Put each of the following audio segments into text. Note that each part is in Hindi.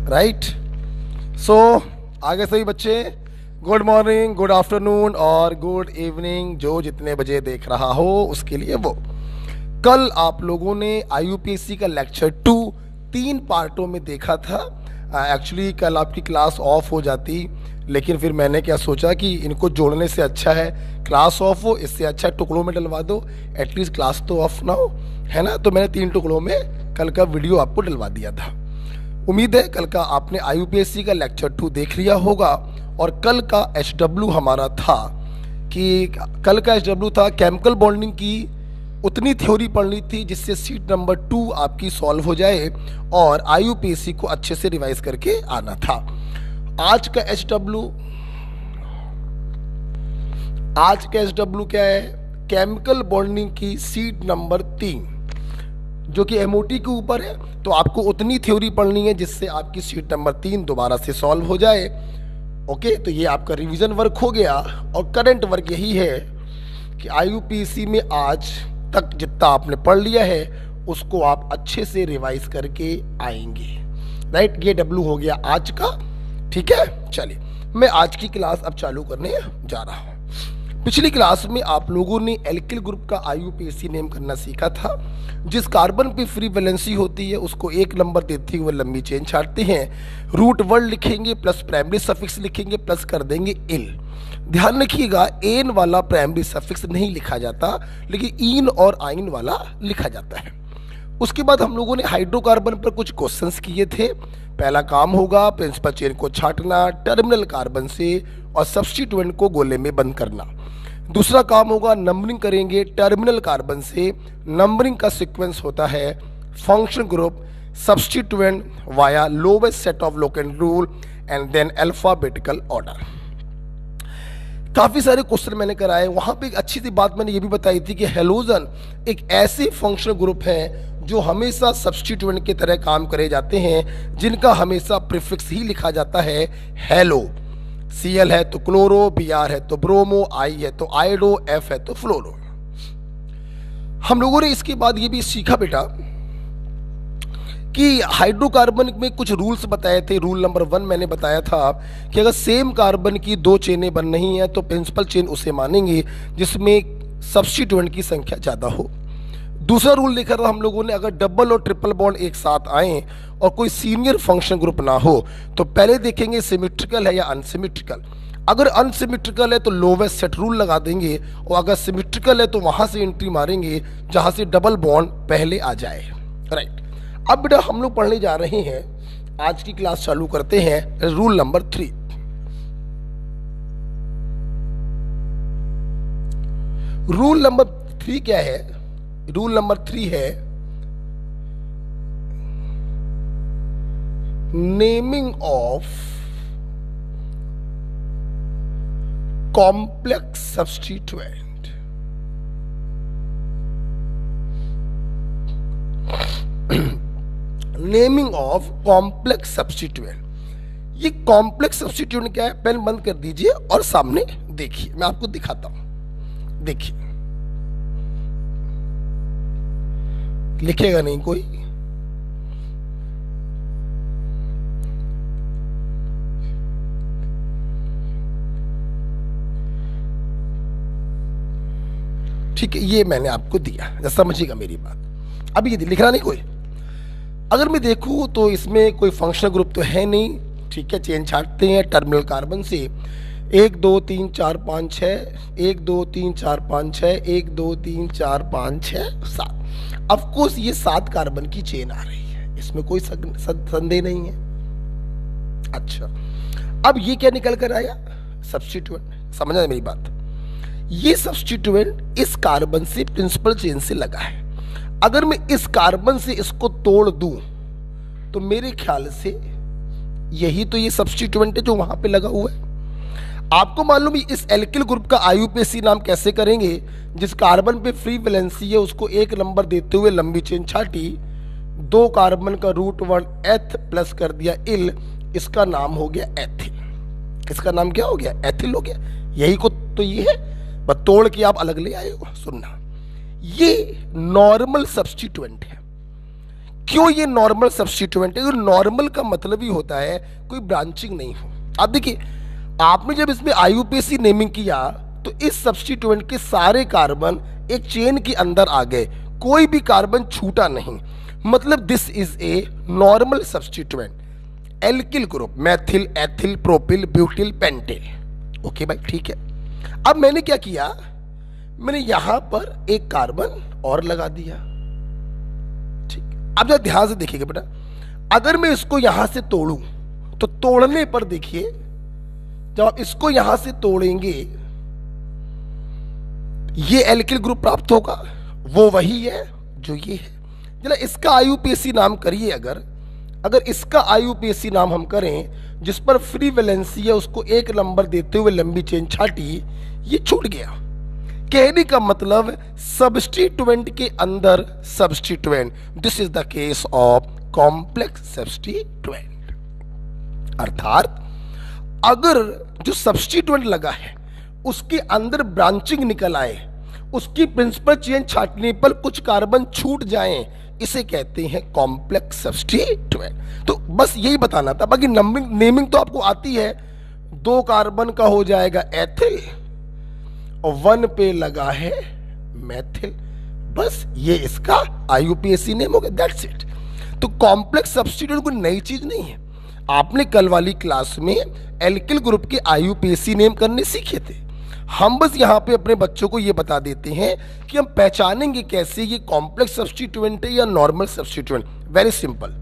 राइट। सो आगे सभी बच्चे गुड मॉर्निंग, गुड आफ्टरनून और गुड इवनिंग, जो जितने बजे देख रहा हो उसके लिए वो। कल आप लोगों ने IUPAC का लेक्चर 2 3 पार्टों में देखा था। एक्चुअली कल आपकी क्लास ऑफ हो जाती, लेकिन फिर मैंने क्या सोचा कि इनको जोड़ने से अच्छा है क्लास ऑफ हो, इससे अच्छा टुकड़ों में डलवा दो, एटलीस्ट क्लास तो ऑफ ना हो, है ना। तो मैंने 3 टुकड़ों में कल का वीडियो आपको डलवा दिया था। उम्मीद है कल का आपने IUPAC का लेक्चर 2 देख लिया होगा। और कल का HW हमारा था कि कल का HW था केमिकल बॉन्डिंग की उतनी थ्योरी पढ़नी थी जिससे सीट नंबर 2 आपकी सॉल्व हो जाए और IUPAC को अच्छे से रिवाइज करके आना था। आज का HW क्या है? केमिकल बॉन्डिंग की सीट नंबर 3 जो कि MOT के ऊपर है, तो आपको उतनी थ्योरी पढ़नी है जिससे आपकी सीट नंबर 3 दोबारा से सॉल्व हो जाए। ओके, तो ये आपका रिवीजन वर्क हो गया। और करंट वर्क यही है कि IUPAC में आज तक जितना आपने पढ़ लिया है उसको आप अच्छे से रिवाइज करके आएंगे। राइट, ये W हो गया आज का। ठीक है, चलिए मैं आज की क्लास अब चालू करने जा रहा हूँ। पिछली क्लास में आप लोगों ने एल्किल ग्रुप का IUPAC नेम करना सीखा था। जिस कार्बन पे फ्री वैलेंसी होती है उसको 1 नंबर देते हुए लंबी चेन छाटते हैं। रूट वर्ड लिखेंगे प्लस प्राइमरी सफिक्स लिखेंगे प्लस कर देंगे इल। ध्यान रखिएगा एन वाला प्राइमरी सफिक्स नहीं लिखा जाता, लेकिन इन और आइन वाला लिखा जाता है। उसके बाद हम लोगों ने हाइड्रोकार्बन पर कुछ क्वेश्चंस किए थे। पहला काम होगा प्रिंसिपल चेन को छाटना टर्मिनल कार्बन से और सब्स्टिट्यूएंट को गोले में बंद करना। दूसरा काम होगा नंबरिंग करेंगे टर्मिनल कार्बन से। नंबरिंग का सीक्वेंस होता है function group, substituent via lowest set of locant rule and then alphabetical order. काफी सारे क्वेश्चन मैंने कराए। वहां पे एक अच्छी सी बात मैंने ये भी बताई थी कि हेलोजन एक ऐसे फंक्शनल ग्रुप हैं जो हमेशा सब्स्टिट्यूएंट की तरह काम करे जाते हैं, जिनका हमेशा प्रीफिक्स ही लिखा जाता है हेलो। Cl है तो क्लोरो, Br है तो ब्रोमो, I है तो आयोडो, F है तो फ्लोरो। हम लोगों ने इसके बाद ये भी सीखा बेटा कि हाइड्रोकार्बन में कुछ रूल्स बताए थे। रूल नंबर 1 मैंने बताया था कि अगर सेम कार्बन की 2 चेनें बन रही हैं तो प्रिंसिपल चेन उसे मानेंगे जिसमें सब्स्टिट्यूएंट की संख्या ज़्यादा हो। दूसरा रूल लिखा था हम लोगों ने, अगर डबल और ट्रिपल बॉन्ड एक साथ आए और कोई सीनियर फंक्शन ग्रुप ना हो तो पहले देखेंगे सिमेट्रिकल है या अनसिमेट्रिकल। अगर अनसिमेट्रिकल है तो लोवेस्ट सेट रूल लगा देंगे, और अगर सिमेट्रिकल है तो वहां से एंट्री मारेंगे जहां से डबल बॉन्ड पहले आ जाए। राइट, अब बेटा हम लोग पढ़ने जा रहे हैं, आज की क्लास चालू करते हैं रूल नंबर 3। रूल नंबर 3 क्या है? रूल नंबर 3 है naming of complex substituent. Naming of complex substituent. ये कॉम्प्लेक्स सब्स्टिट्यूएंट क्या है? पेन बंद कर दीजिए और सामने देखिए, मैं आपको दिखाता हूं। देखिए, लिखेगा नहीं कोई? ठीक है, ये मैंने आपको दिया, समझिएगा मेरी बात। अब ये लिखना नहीं कोई। अगर मैं देखूं तो इसमें कोई फंक्शनल ग्रुप तो है नहीं। ठीक है, चेन छाटते हैं टर्मिनल कार्बन से। 1 2 3 4 5 6 1 2 3 4 5 6 1 2 3 4 5 6 7। ऑफकोर्स ये 7 कार्बन की चेन आ रही है, इसमें कोई संदेह नहीं है। अच्छा, अब ये क्या निकल कर आया? सब्स्टिट्यूएंट। समझना मेरी बात, ये सब्स्टिट्यूएंट इस कार्बन से प्रिंसिपल चेन से लगा है। अगर मैं इस कार्बन से इसको तोड़ दूं तो मेरे ख्याल से यही तो ये सब्स्टिट्यूएंट है जो वहां पे लगा हुआ है। आपको मालूम है इस एल्किल ग्रुप का IUPAC नाम कैसे करेंगे? जिस कार्बन पे फ्री वैलेंसी है उसको 1 नंबर देते हुए लंबी चेन छाटी, 2 कार्बन का रूट वर्ड एथ प्लस कर दिया इल, इसका नाम हो गया एथिल। इसका नाम क्या हो गया? एथिल हो गया। यही को तो ये है, बस तोड़ के आप अलग ले आए हो। सुनना, ये नॉर्मल सब्स्टिट्यूएंट है। क्यों ये नॉर्मल सब्स्टिट्यूएंट है? नॉर्मल का मतलब ही होता है कोई ब्रांचिंग नहीं हो। अब देखिए, आपने जब इसमें आईयूपीएसी नेमिंग किया तो इस सब्स्टिट्यूएंट के सारे कार्बन एक चेन के अंदर आ गए, कोई भी कार्बन छूटा नहीं, मतलब this is a normal substituent. Alkyl group, Maithil, ethyl, propyl, butyl, pintail. Okay भाई, ठीक है। अब मैंने क्या किया, मैंने यहां पर एक कार्बन और लगा दिया। ठीक, अब जरा ध्यान से देखिएगा बेटा, अगर मैं इसको यहां से तोड़ूं तो तोड़ने पर देखिए, जब आप इसको यहां से तोड़ेंगे ये एल्किल ग्रुप प्राप्त होगा, वो वही है जो ये है। जरा इसका आईयूपीएसी नाम करिए। अगर इसका आईयूपीएसी नाम हम करें, जिस पर फ्री वैलेंसी है उसको एक नंबर देते हुए लंबी चेन छाटी, ये छूट गया। कहने का मतलब सब्स्टिट्यूएंट के अंदर substituent, this is the case of complex substituent. अर्थात अगर जो सब्स्टिट्यूएंट लगा है उसके अंदर ब्रांचिंग निकल आए, उसकी प्रिंसिपल चेन छाटने पर कुछ कार्बन छूट जाएं, इसे कहते हैं कॉम्प्लेक्स सब्स्टिट्यूएंट। तो बस यही बताना था, बाकी नेमिंग तो आपको आती है। 2 कार्बन का हो जाएगा एथिल और 1 पे लगा है मैथिल, बस ये इसका आईयूपीएसी नेम हो गया, दैट्स इट। तो कॉम्प्लेक्स सब्स्टिट्यूएंट कोई नई चीज नहीं है, आपने कल वाली क्लास में एल्किल ग्रुप के आईयूपीएसी नेम करने सीखे थे। हम बस यहाँ पे अपने बच्चों को ये बता देते हैं कि हम पहचानेंगे कैसे ये कॉम्प्लेक्स सब्स्टिट्यूएंट है या नॉर्मल सब्स्टिट्यूएंट। वेरी सिंपल,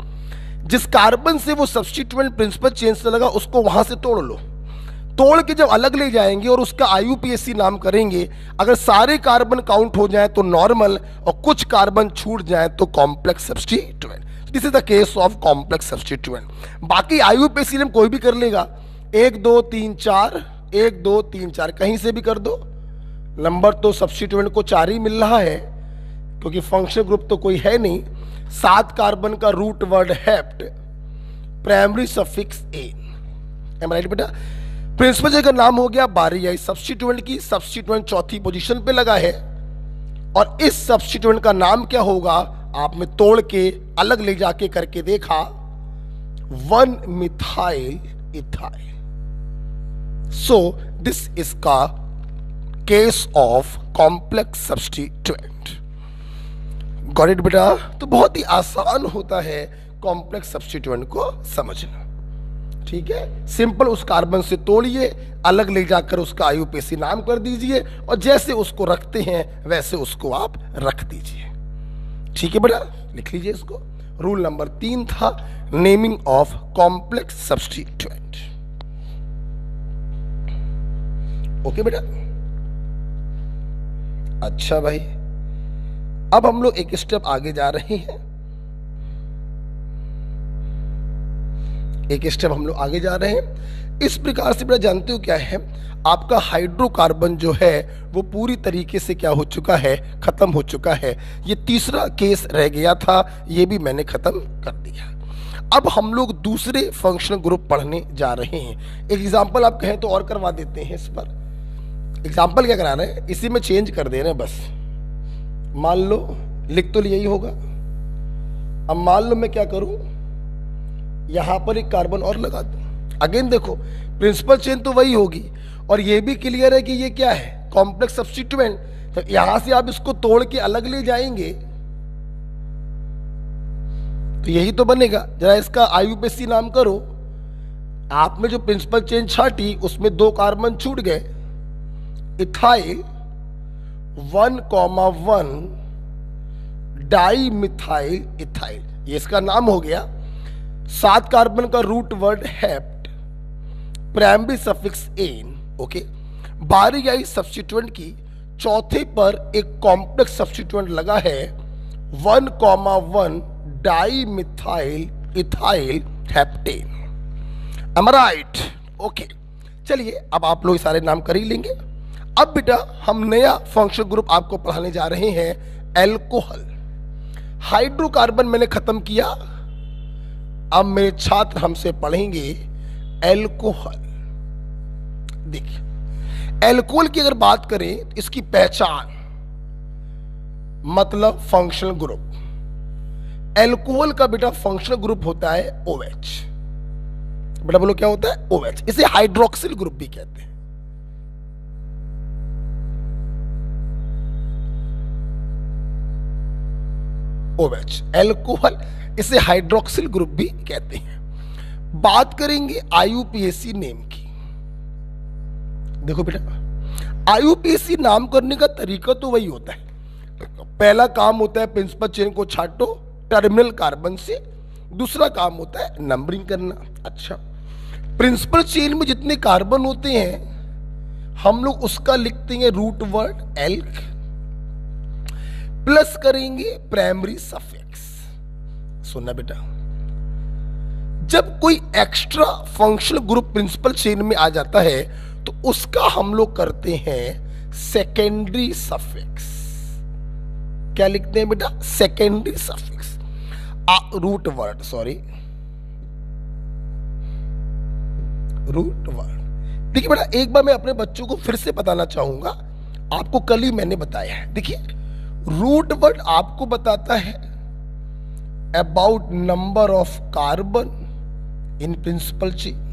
जिस कार्बन से वो सब्स्टिट्यूएंट प्रिंसिपल चेन से लगा उसको वहां से तोड़ लो, तोड़ के जब अलग ले जाएंगे और उसका आईयूपीएसी नाम करेंगे, अगर सारे कार्बन काउंट हो जाए तो नॉर्मल और कुछ कार्बन छूट जाए तो complex substituent. This is the case of complex substituent. बाकी आईयूपीएसी नेम कोई भी कर लेगा, 1 2 3 4, 1 2 3 4 कहीं से भी कर दो, नंबर तो सब्स्टिट्यूएंट को 4 ही मिल रहा है क्योंकि फंक्शनल ग्रुप तो कोई है नहीं। 7 कार्बन का root word hept, primary suffix a, am right बेटा। प्रिंसिपल चेन का नाम हो गया बारी, सब्स्टिट्यूएंट की सब्स्टिट्यूएंट चौथी पोजीशन पे लगा है और इस सब्स्टिट्यूएंट का नाम क्या होगा, आपने तोड़ के अलग ले जाके करके देखा, 1 methyl ethyl. So this is का case of complex substituent। Got it बेटा? तो बहुत ही आसान होता है कॉम्प्लेक्स सब्स्टिट्यूएंट को समझना। ठीक है, सिंपल उस कार्बन से तोड़िए, अलग ले जाकर उसका आईयूपीएसी नाम कर दीजिए और जैसे उसको रखते हैं वैसे उसको आप रख दीजिए। ठीक है बेटा, लिख लीजिए इसको। रूल नंबर 3 था naming of complex substituent. Okay बेटा, अच्छा भाई, अब हम लोग एक स्टेप आगे जा रहे हैं। एक स्टेप हम लोग आगे जा रहे हैं। इस प्रकार से बेटा जानते हो क्या है, आपका हाइड्रोकार्बन जो है वो पूरी तरीके से क्या हो चुका है, खत्म हो चुका है। ये तीसरा केस रह गया था, ये भी मैंने खत्म कर दिया। अब हम लोग दूसरे फंक्शनल ग्रुप पढ़ने जा रहे हैं। एक एग्जांपल आप कहें तो और करवा देते हैं इस पर। एग्जाम्पल क्या करा रहे हैं, इसी में चेंज कर दे रहे हैं बस। मान लो लिख तो यही होगा, अब मान लो मैं क्या करूं, यहां पर एक कार्बन और लगा दूं। अगेन देखो, प्रिंसिपल चेन तो वही होगी और ये भी क्लियर है कि ये क्या है, कॉम्प्लेक्स सब्स्टिट्यूएंट। तो यहां से आप इसको तोड़ के अलग ले जाएंगे तो यही तो बनेगा। जरा इसका आईयूपीएसी नाम करो, आपने जो प्रिंसिपल चेन छाटी उसमें 2 कार्बन छूट गए, इथाइल 1,1 डाई मिथाइल इथाइल, ये इसका नाम हो गया। 7 कार्बन का root word hept, primary suffix ane. Okay, बारी आई सब्स्टिट्यूएंट की, चौथे पर एक कॉम्प्लेक्स सब्स्टिट्यूएंट लगा है 1,1 di methyl ethyl heptane. Am right? Okay, चलिए अब आप लोग सारे नाम कर ही लेंगे। अब बेटा हम नया फंक्शनल ग्रुप आपको पढ़ाने जा रहे हैं, एल्कोहल। हाइड्रोकार्बन मैंने खत्म किया, अब मेरे छात्र हमसे पढ़ेंगे एल्कोहल। देखिए, एल्कोहल की अगर बात करें, इसकी पहचान मतलब फंक्शनल ग्रुप, एल्कोहल का बेटा फंक्शनल ग्रुप होता है OH। बेटा बोलो क्या होता है? OH। इसे हाइड्रोक्सिल ग्रुप भी कहते हैं। OH एल्कोहल, इसे हाइड्रोक्सिल ग्रुप भी कहते हैं। बात करेंगे IUPAC नेम की। देखो बेटा, IUPAC नाम करने का तरीका तो वही होता है। पहला काम होता है प्रिंसिपल चेन को छाटो टर्मिनल कार्बन से, दूसरा काम होता है नंबरिंग करना। अच्छा, प्रिंसिपल चेन में जितने कार्बन होते हैं हम लोग उसका लिखते हैं रूट वर्ड एल्क, प्लस करेंगे प्राइमरी सफिक्स। सुनना बेटा, जब कोई extra functional group principal chain में आ जाता है तो उसका हम लोग करते हैं सेकेंडरी सफिक्स। क्या लिखते हैं बेटा? Secondary suffix. Root word, sorry, root word. देखिए बेटा, एक बार मैं अपने बच्चों को फिर से बताना चाहूंगा, आपको कल ही मैंने बताया है। देखिए, रूट वर्ड आपको बताता है about number of carbon in principal chain.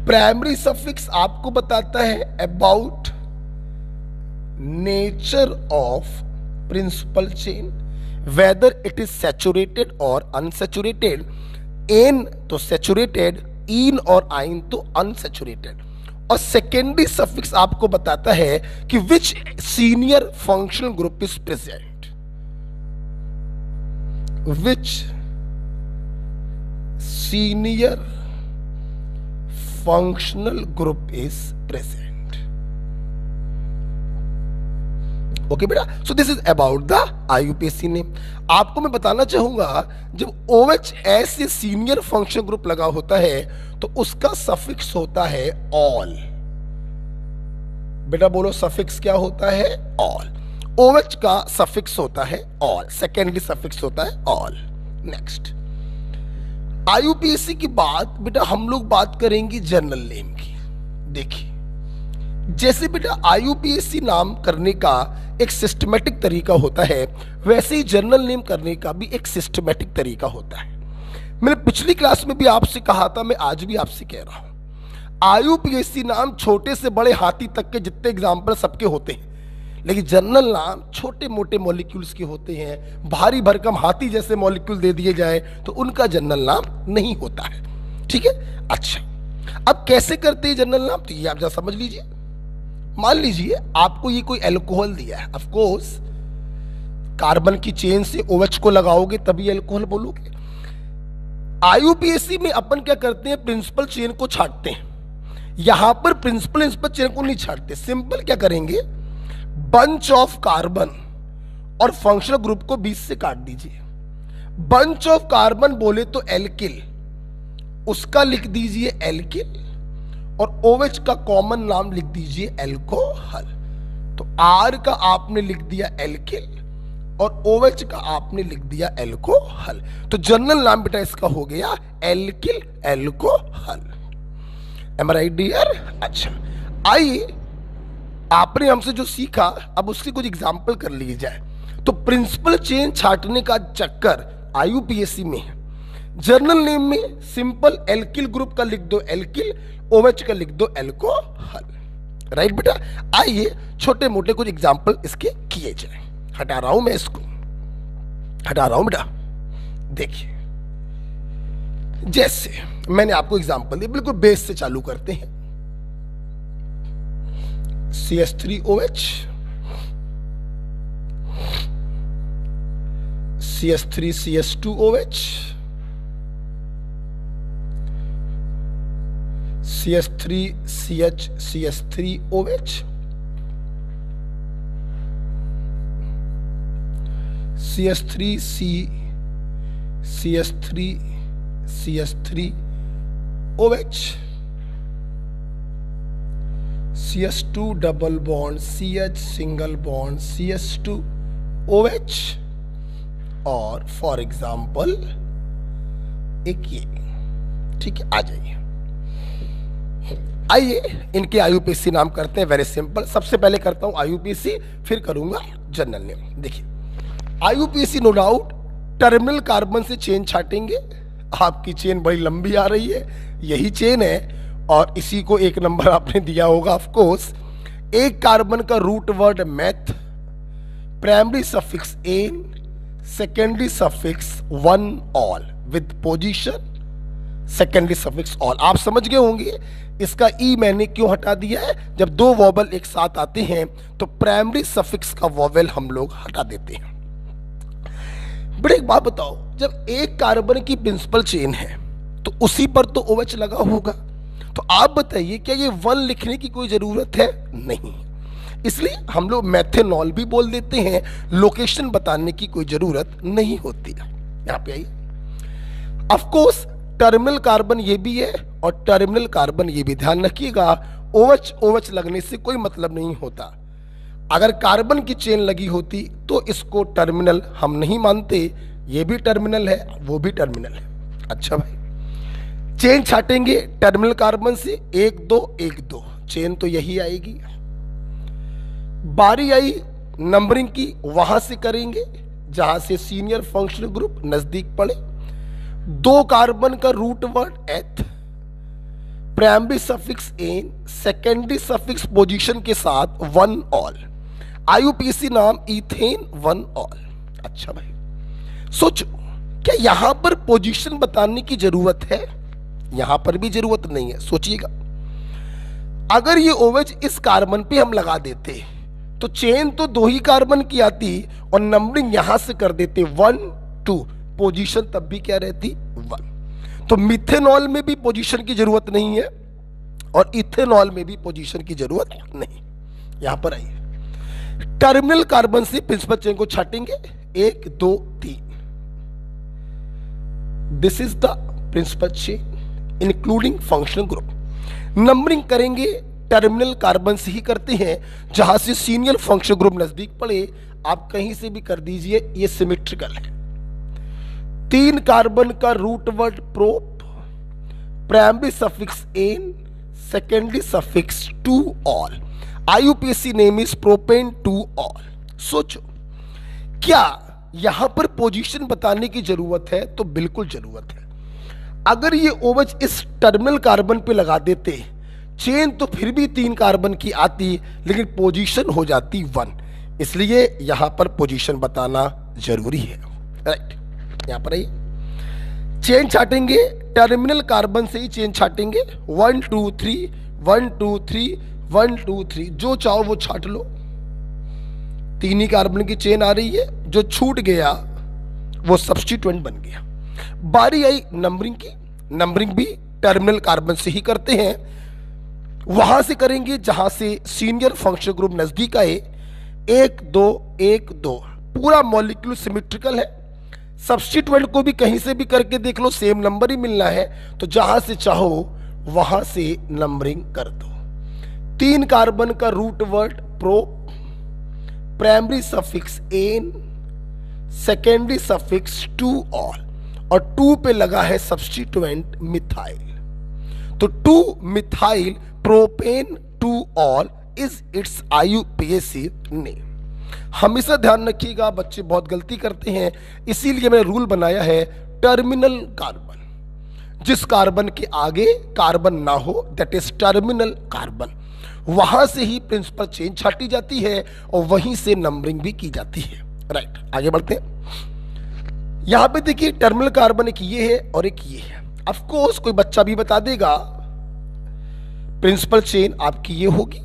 Primary suffix आपको बताता है about nature of principal chain, whether it is saturated और अनसैचुरेटेड। एन तो सैचुरेटेड, इन और आइन तो अनसैचुरेटेड। और सेकेंडरी सफिक्स आपको बताता है कि which senior functional group is present, which senior functional group is present. Okay बेटा, so this is about the IUPAC name. आपको मैं बताना चाहूंगा, जब OH ऐसे सीनियर फंक्शनल ग्रुप लगा होता है तो उसका सफिक्स होता है ऑल। बेटा बोलो, सफिक्स क्या होता है? ऑल। OH का सफिक्स होता है ऑल, सेकेंडरी सफिक्स होता है ऑल। नेक्स्ट, IUPAC की बात बेटा हम लोग बात करेंगे जनरल नेम की। देखिए, जैसे बेटा IUPAC नाम करने का एक सिस्टमेटिक तरीका होता है, वैसे ही जनरल नेम करने का भी एक सिस्टमेटिक तरीका होता है। मैंने पिछली क्लास में भी आपसे कहा था, मैं आज भी आपसे कह रहा हूं, IUPAC नाम छोटे से बड़े हाथी तक के जितने एग्जाम्पल सबके होते हैं, लेकिन जनरल नाम छोटे मोटे मॉलिक्यूल्स के होते हैं। भारी भरकम हाथी जैसे मॉलिक्यूल दे दिए जाए तो उनका जनरल नाम नहीं होता है। ठीक है? अच्छा, अब कैसे करते हैं जनरल नाम? तो ये आप जरा समझ लीजिए। मान लीजिए आपको ये कोई एल्कोहल दिया है, ऑफ कोर्स कार्बन की चेन से OH को लगाओगे तभी एल्कोहल बोलोगे। IUPAC में अपन क्या करते हैं? प्रिंसिपल चेन को छाटते हैं। यहां पर प्रिंसिपल चेन को नहीं छाटते, सिंपल क्या करेंगे, बंच ऑफ कार्बन और फंक्शनल ग्रुप को बीच से काट दीजिए। बंच ऑफ कार्बन बोले तो एल्किल, उसका लिख दीजिए एल्किल, और OH का कॉमन नाम लिख दीजिए एल्कोहल। तो R का आपने लिख दिया एल्किल और OH का आपने लिख दिया एल्कोहल। तो जनरल नाम बेटा इसका हो गया एल्किल एल्कोहल। एम आई राइट डियर? अच्छा, आइए आपने हमसे जो सीखा अब उसकी कुछ एग्जाम्पल कर लिए जाए। तो प्रिंसिपल चेन छाटने का चक्कर IUPAC में है। जर्नल नेम में सिंपल एल्किल ग्रुप का लिख दो एल्किल, OH का लिख दो एल्कोहल। राइट बेटा? आइए छोटे मोटे कुछ एग्जाम्पल इसके किए जाए। हटा रहा हूं मैं इसको, हटा रहा हूं बेटा। देखिए, जैसे मैंने आपको एग्जाम्पल दिया, बिल्कुल बेस से चालू करते हैं। CH3OH, CH3CH2OH, CH3CH3OH, CH3OH, CH2 double bond CH single bond CH2OH, और फॉर एग्जाम्पल एक ये। ठीक है, आ जाइए। आइए इनके IUPAC नाम करते हैं। वेरी सिंपल, सबसे पहले करता हूं IUPAC, फिर करूंगा जनरल नेम। देखिए, IUPAC no doubt terminal carbon से चेन छाटेंगे, आपकी चेन बड़ी लंबी आ रही है, यही चेन है और इसी को एक नंबर आपने दिया होगा ऑफ कोर्स। एक कार्बन का root word meth, primary suffix ane, secondary suffix one ol with position secondary suffix ol. आप समझ गए होंगे इसका ई मैंने क्यों हटा दिया है। जब दो वॉवल एक साथ आते हैं तो प्राइमरी सफिक्स का वॉवल हम लोग हटा देते हैं। बड़े एक बात बताओ, जब एक कार्बन की प्रिंसिपल चेन है तो उसी पर तो OH लगा होगा, तो आप बताइए क्या ये वन लिखने की कोई जरूरत है? नहीं, इसलिए हम लोग मेथेनॉल भी बोल देते हैं, लोकेशन बताने की कोई जरूरत नहीं होती है। यहां पे आइए, ऑफ कोर्स टर्मिनल कार्बन ये भी है और टर्मिनल कार्बन ये भी, ध्यान रखिएगा OH लगने से कोई मतलब नहीं होता। अगर कार्बन की चेन लगी होती तो इसको टर्मिनल हम नहीं मानते, ये भी टर्मिनल है वो भी टर्मिनल है। अच्छा भाई, चेन छाटेंगे टर्मिनल कार्बन से 1 2 1 2, चेन तो यही आएगी। बारी आई नंबरिंग की, वहां से करेंगे जहां से सीनियर फंक्शनल ग्रुप नजदीक पड़े। 2 कार्बन का root word eth, primary suffix ane, secondary suffix position के साथ वन ऑल, IUPAC नाम इथेन वन ऑल। अच्छा भाई, सोचो क्या यहां पर पोजीशन बताने की जरूरत है? यहां पर भी जरूरत नहीं है। सोचिएगा, अगर ये OH इस कार्बन पे हम लगा देते तो चेन तो 2 ही कार्बन की आती और नंबरिंग यहां से कर देते 1 2, पोजीशन तब भी क्या रहती? 1। तो मिथेनॉल में भी पोजीशन की जरूरत नहीं है और इथेनॉल में भी पोजीशन की जरूरत नहीं। यहां पर आइए, टर्मिनल कार्बन से प्रिंसिपल चेन को छाटेंगे 1 2 3, this is the principal chain including functional group. Numbering करेंगे टर्मिनल कार्बन से ही करते हैं जहां से सीनियर फंक्शनल ग्रुप नजदीक पड़े। आप कहीं से भी कर दीजिए, ये सिमेट्रिकल है। 3 कार्बन का root word prop, primary suffix ane, secondary suffix two ol, IUPAC name is propane two ol. सोचो क्या यहां पर पोजीशन बताने की जरूरत है? तो बिल्कुल जरूरत है। अगर ये OH इस टर्मिनल कार्बन पे लगा देते, चेन तो फिर भी 3 कार्बन की आती लेकिन पोजीशन हो जाती 1, इसलिए यहां पर पोजीशन बताना जरूरी है। राइट, यहां पर आइए, चेन छाटेंगे टर्मिनल कार्बन से ही चेन छाटेंगे 1 2 3 1 2 3 1 2 3, जो चाहो वो छाट लो। 3 ही कार्बन की चेन आ रही है, जो छूट गया वो सब्स्टिट्यूएंट बन गया। बारी आई नंबरिंग की, नंबरिंग भी टर्मिनल कार्बन से ही करते हैं, वहां से करेंगे जहां से सीनियर फंक्शनल ग्रुप नजदीक आए। 1 2 1 2, पूरा मॉलिक्यूल सिमेट्रिकल है। सब्स्टिट्यूएंट को भी कहीं से भी करके देख लो, सेम नंबर ही मिलना है, तो जहां से चाहो वहां से नंबरिंग कर दो। 3 कार्बन का root word pro, primary suffix ane, secondary suffix two ol और 2 पे लगा है सब्स्टिट्यूएंट मिथाइल, तो 2 methyl propane two ol is its IUPAC name. हमेशा ध्यान रखिएगा, बच्चे बहुत गलती करते हैं, इसीलिए मैंने रूल बनाया है टर्मिनल कार्बन, जिस कार्बन के आगे कार्बन ना हो दैट इज टर्मिनल कार्बन, वहां से ही प्रिंसिपल चेन छाटी जाती है और वहीं से नंबरिंग भी की जाती है। राइट, आगे बढ़ते हैं। यहां पे देखिए टर्मिनल कार्बन एक ये है और एक ये है। ऑफ कोर्स कोई बच्चा भी बता देगा प्रिंसिपल चेन आपकी ये होगी।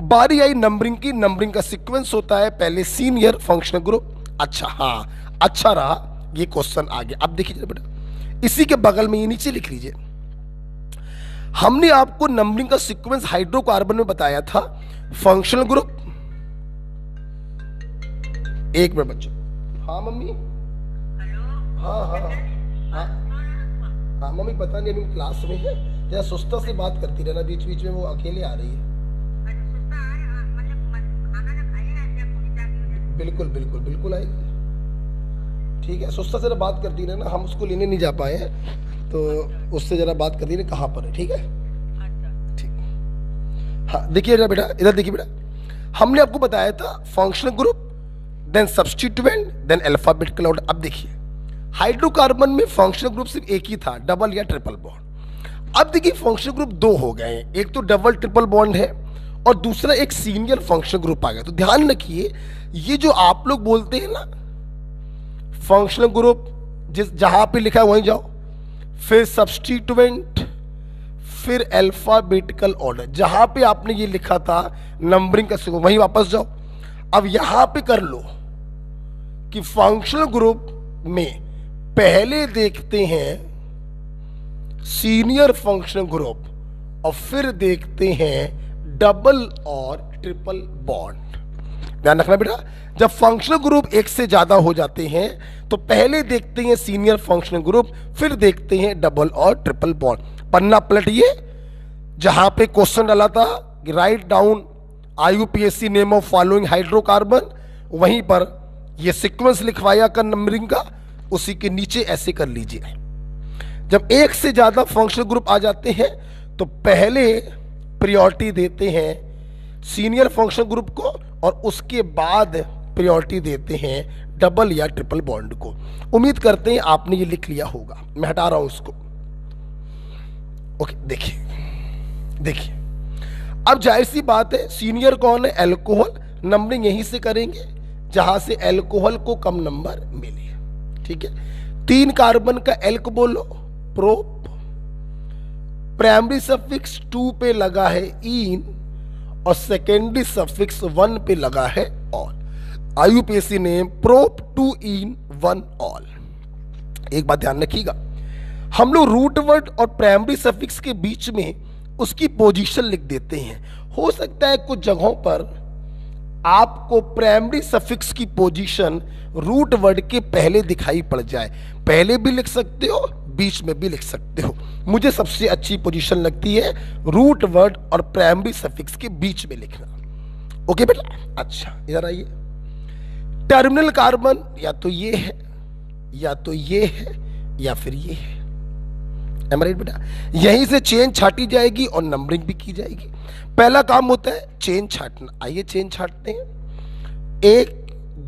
बारी आई नंबरिंग की, नंबरिंग का सीक्वेंस होता है पहले सीनियर फंक्शनल ग्रुप। अच्छा, हाँ अच्छा रहा, ये क्वेश्चन आ गया। अब देखिए बेटा, इसी के बगल में ये नीचे लिख लीजिए, हमने आपको नंबरिंग का सीक्वेंस हाइड्रोकार्बन में बताया था। फंक्शनल ग्रुप, एक मिनट बच्चों, हाँ मम्मी, हाँ हाँ हाँ हाँ मम्मी, पता नहीं अभी क्लास में है, जरा सुस्ता से बात करती रहना, बीच बीच में वो अकेले आ रही है। बिल्कुल बिल्कुल बिल्कुल आएगी, ठीक है, सुस्ता से बात करती रहना, हम उसको लेने नहीं जा पाए हैं तो उससे जरा बात करती रहे कहाँ पर है, ठीक है ठीक। हाँ देखिए जरा बेटा, इधर देखिए बेटा, हमने आपको बताया था functional group, then substituent, then alphabetical order. अब देखिए हाइड्रोकार्बन में फंक्शनल ग्रुप सिर्फ एक ही था, डबल या ट्रिपल बॉन्ड। अब देखिए फंक्शनल ग्रुप दो हो गए हैं, एक तो डबल ट्रिपल बॉन्ड है और दूसरा एक सीनियर फंक्शनल ग्रुप आ गया। तो ध्यान रखिए, ये जो आप लोग बोलते हैं ना फंक्शनल ग्रुप, जिस जहां पे लिखा है वहीं जाओ, फिर सब्स्टिट्यूएंट, फिर अल्फाबेटिकल ऑर्डर, जहां पे आपने ये लिखा था नंबरिंग का सिक्वेंस वहीं वापस जाओ। अब यहां पे कर लो कि फंक्शनल ग्रुप में पहले देखते हैं सीनियर फंक्शनल ग्रुप और फिर देखते हैं डबल और ट्रिपल बॉन्ड। ध्यान रखना बेटा, जब फंक्शनल ग्रुप एक से ज्यादा हो जाते हैं तो पहले देखते हैं सीनियर फंक्शनल ग्रुप, फिर देखते हैं डबल और ट्रिपल बॉन्ड। पन्ना पलटिए, जहां पे क्वेश्चन डाला था कि write down IUPAC name of following hydrocarbon, वहीं पर ये सीक्वेंस लिखवाया कर नंबरिंग का, उसी के नीचे ऐसे कर लीजिए। जब एक से ज्यादा फंक्शनल ग्रुप आ जाते हैं तो पहले प्रायोरिटी देते हैं सीनियर फंक्शनल ग्रुप को और उसके बाद प्रायोरिटी देते हैं डबल या ट्रिपल बॉन्ड को। उम्मीद करते हैं आपने ये लिख लिया होगा, मैं हटा रहा हूं इसको। ओके, देखिए अब जाहिर सी बात है सीनियर कौन है, अल्कोहल, नंबरिंग यहीं से करेंगे जहां से अल्कोहल को कम नंबर मिले। ठीक है, 3 कार्बन का एल्क बोलो, प्रोप, प्राइमरी सफिक्स 2 पे लगा है इन और सेकेंडरी सफिक्स 1 पे लगा है ऑल। IUPAC नेम प्रोप 2 इन 1 ऑल। एक बात ध्यान रखिएगा, हम लोग रूट वर्ड और प्राइमरी सफिक्स के बीच में उसकी पोजीशन लिख देते हैं। हो सकता है कुछ जगहों पर आपको प्राइमरी सफिक्स की पोजीशन रूट वर्ड के पहले दिखाई पड़ जाए, पहले भी लिख सकते हो, बीच में भी लिख सकते हो। मुझे सबसे अच्छी पोजीशन लगती है रूट वर्ड और प्राइमरी सफिक्स के बीच में लिखना। ओके बेटा, अच्छा इधर आइए। टर्मिनल कार्बन या तो ये है, या तो ये है, या फिर ये है। राइट बेटा, यहीं से चेन छाटी जाएगी और नंबरिंग भी की जाएगी। पहला काम होता है चेन छाटना। आइए चेन छाटते हैं। 1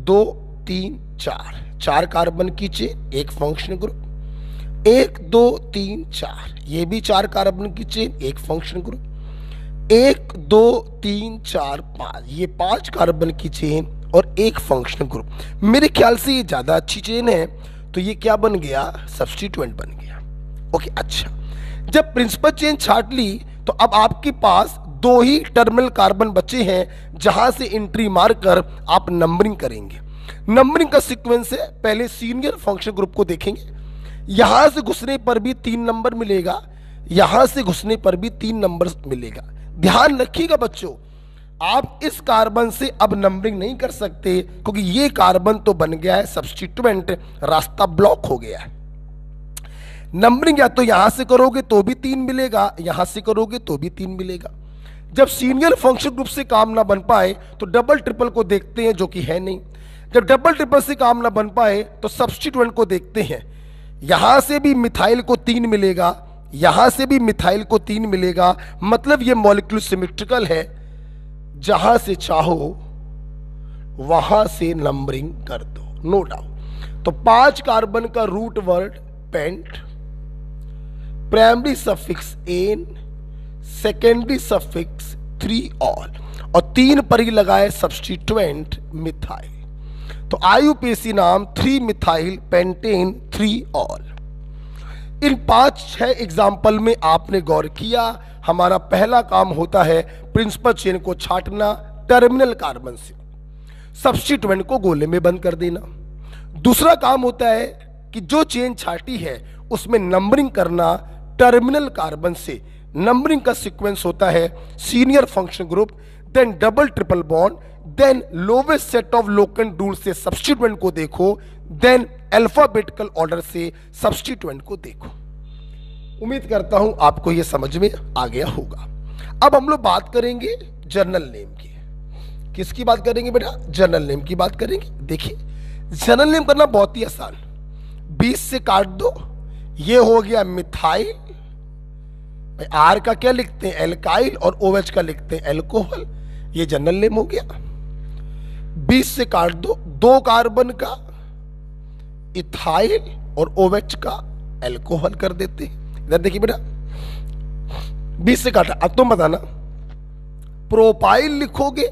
2 3 4, 4 कार्बन की चेन, एक फंक्शनल ग्रुप। 1 2 3 4, ये भी 4 कार्बन की चेन, एक फंक्शनल ग्रुप। 1 2 3 4 5, ये 5 कार्बन की चेन और एक फंक्शनल ग्रुप। मेरे ख्याल से ये ज्यादा अच्छी चेन है, तो ये क्या बन गया, सब्स्टिट्यूएंट बन गया। ओके, अच्छा, जब प्रिंसिपल चेन छाट ली तो अब आपके पास 2 ही टर्मिनल कार्बन बचे हैं जहां से एंट्री मारकर आप नंबरिंग करेंगे। नंबरिंग का सीक्वेंस है, पहले सीनियर फंक्शनल ग्रुप को देखेंगे, यहां से घुसने पर भी 3 नंबर मिलेगा, यहां से घुसने पर भी 3 नंबर मिलेगा। ध्यान रखिएगा बच्चों, आप इस कार्बन से अब नंबरिंग नहीं कर सकते क्योंकि ये कार्बन तो बन गया है सब्स्टिट्यूएंट, रास्ता ब्लॉक हो गया है। नंबरिंग या तो यहां से करोगे तो भी 3 मिलेगा, यहां से करोगे तो भी 3 मिलेगा। जब सीनियर फंक्शनल ग्रुप से काम ना बन पाए तो डबल ट्रिपल को देखते हैं, जो कि है नहीं। जब डबल ट्रिपल से काम ना बन पाए तो सब्स्टिट्यूएंट को देखते हैं, यहां से भी मिथाइल को 3 मिलेगा, यहां से भी मिथाइल को 3 मिलेगा, मतलब ये मॉलिक्यूल सिमेट्रिकल है, जहां से चाहो वहां से नंबरिंग कर दो, नो डाउट। तो 5 कार्बन का root word pent, primary suffix ane, secondary suffix 3 ol, और 3 पर ही लगाए सब्स्टिट्यूएंट मिथाइल। तो IUPAC नाम 3 मिथाइल पेंटेन 3 ऑल। इन 5-6 एग्जाम्पल में आपने गौर किया, हमारा पहला काम होता है प्रिंसिपल चेन को छाटना टर्मिनल कार्बन से, सब्स्टिट्यूएंट को गोले में बंद कर देना। दूसरा काम होता है कि जो चेन छाटी है उसमें नंबरिंग करना टर्मिनल कार्बन से। नंबरिंग का सीक्वेंस होता है senior functional group, then double triple bond, then lowest set of locant rule से सब्स्टिट्यूएंट को देखो, देन अल्फाबेटिकल ऑर्डर से सब्स्टिट्यूएंट को देखो। उम्मीद करता हूं आपको यह समझ में आ गया होगा। अब हम लोग बात करेंगे जर्नल नेम की। किसकी बात करेंगे बेटा, जर्नल नेम की बात करेंगे। देखिए जर्नल नेम करना बहुत ही आसान, 20 से काट दो, ये हो गया मिथाइल, आर का क्या लिखते हैं एल्काइल, और OH का लिखते हैं एल्कोहल, ये जर्नल नेम हो गया। 20 से काट दो, 2 कार्बन का इथाइल और OH का एल्कोहल कर देते हैं। इधर देखिए बेटा, 20 से काटा। अब तुम बताना, प्रोपाइल लिखोगे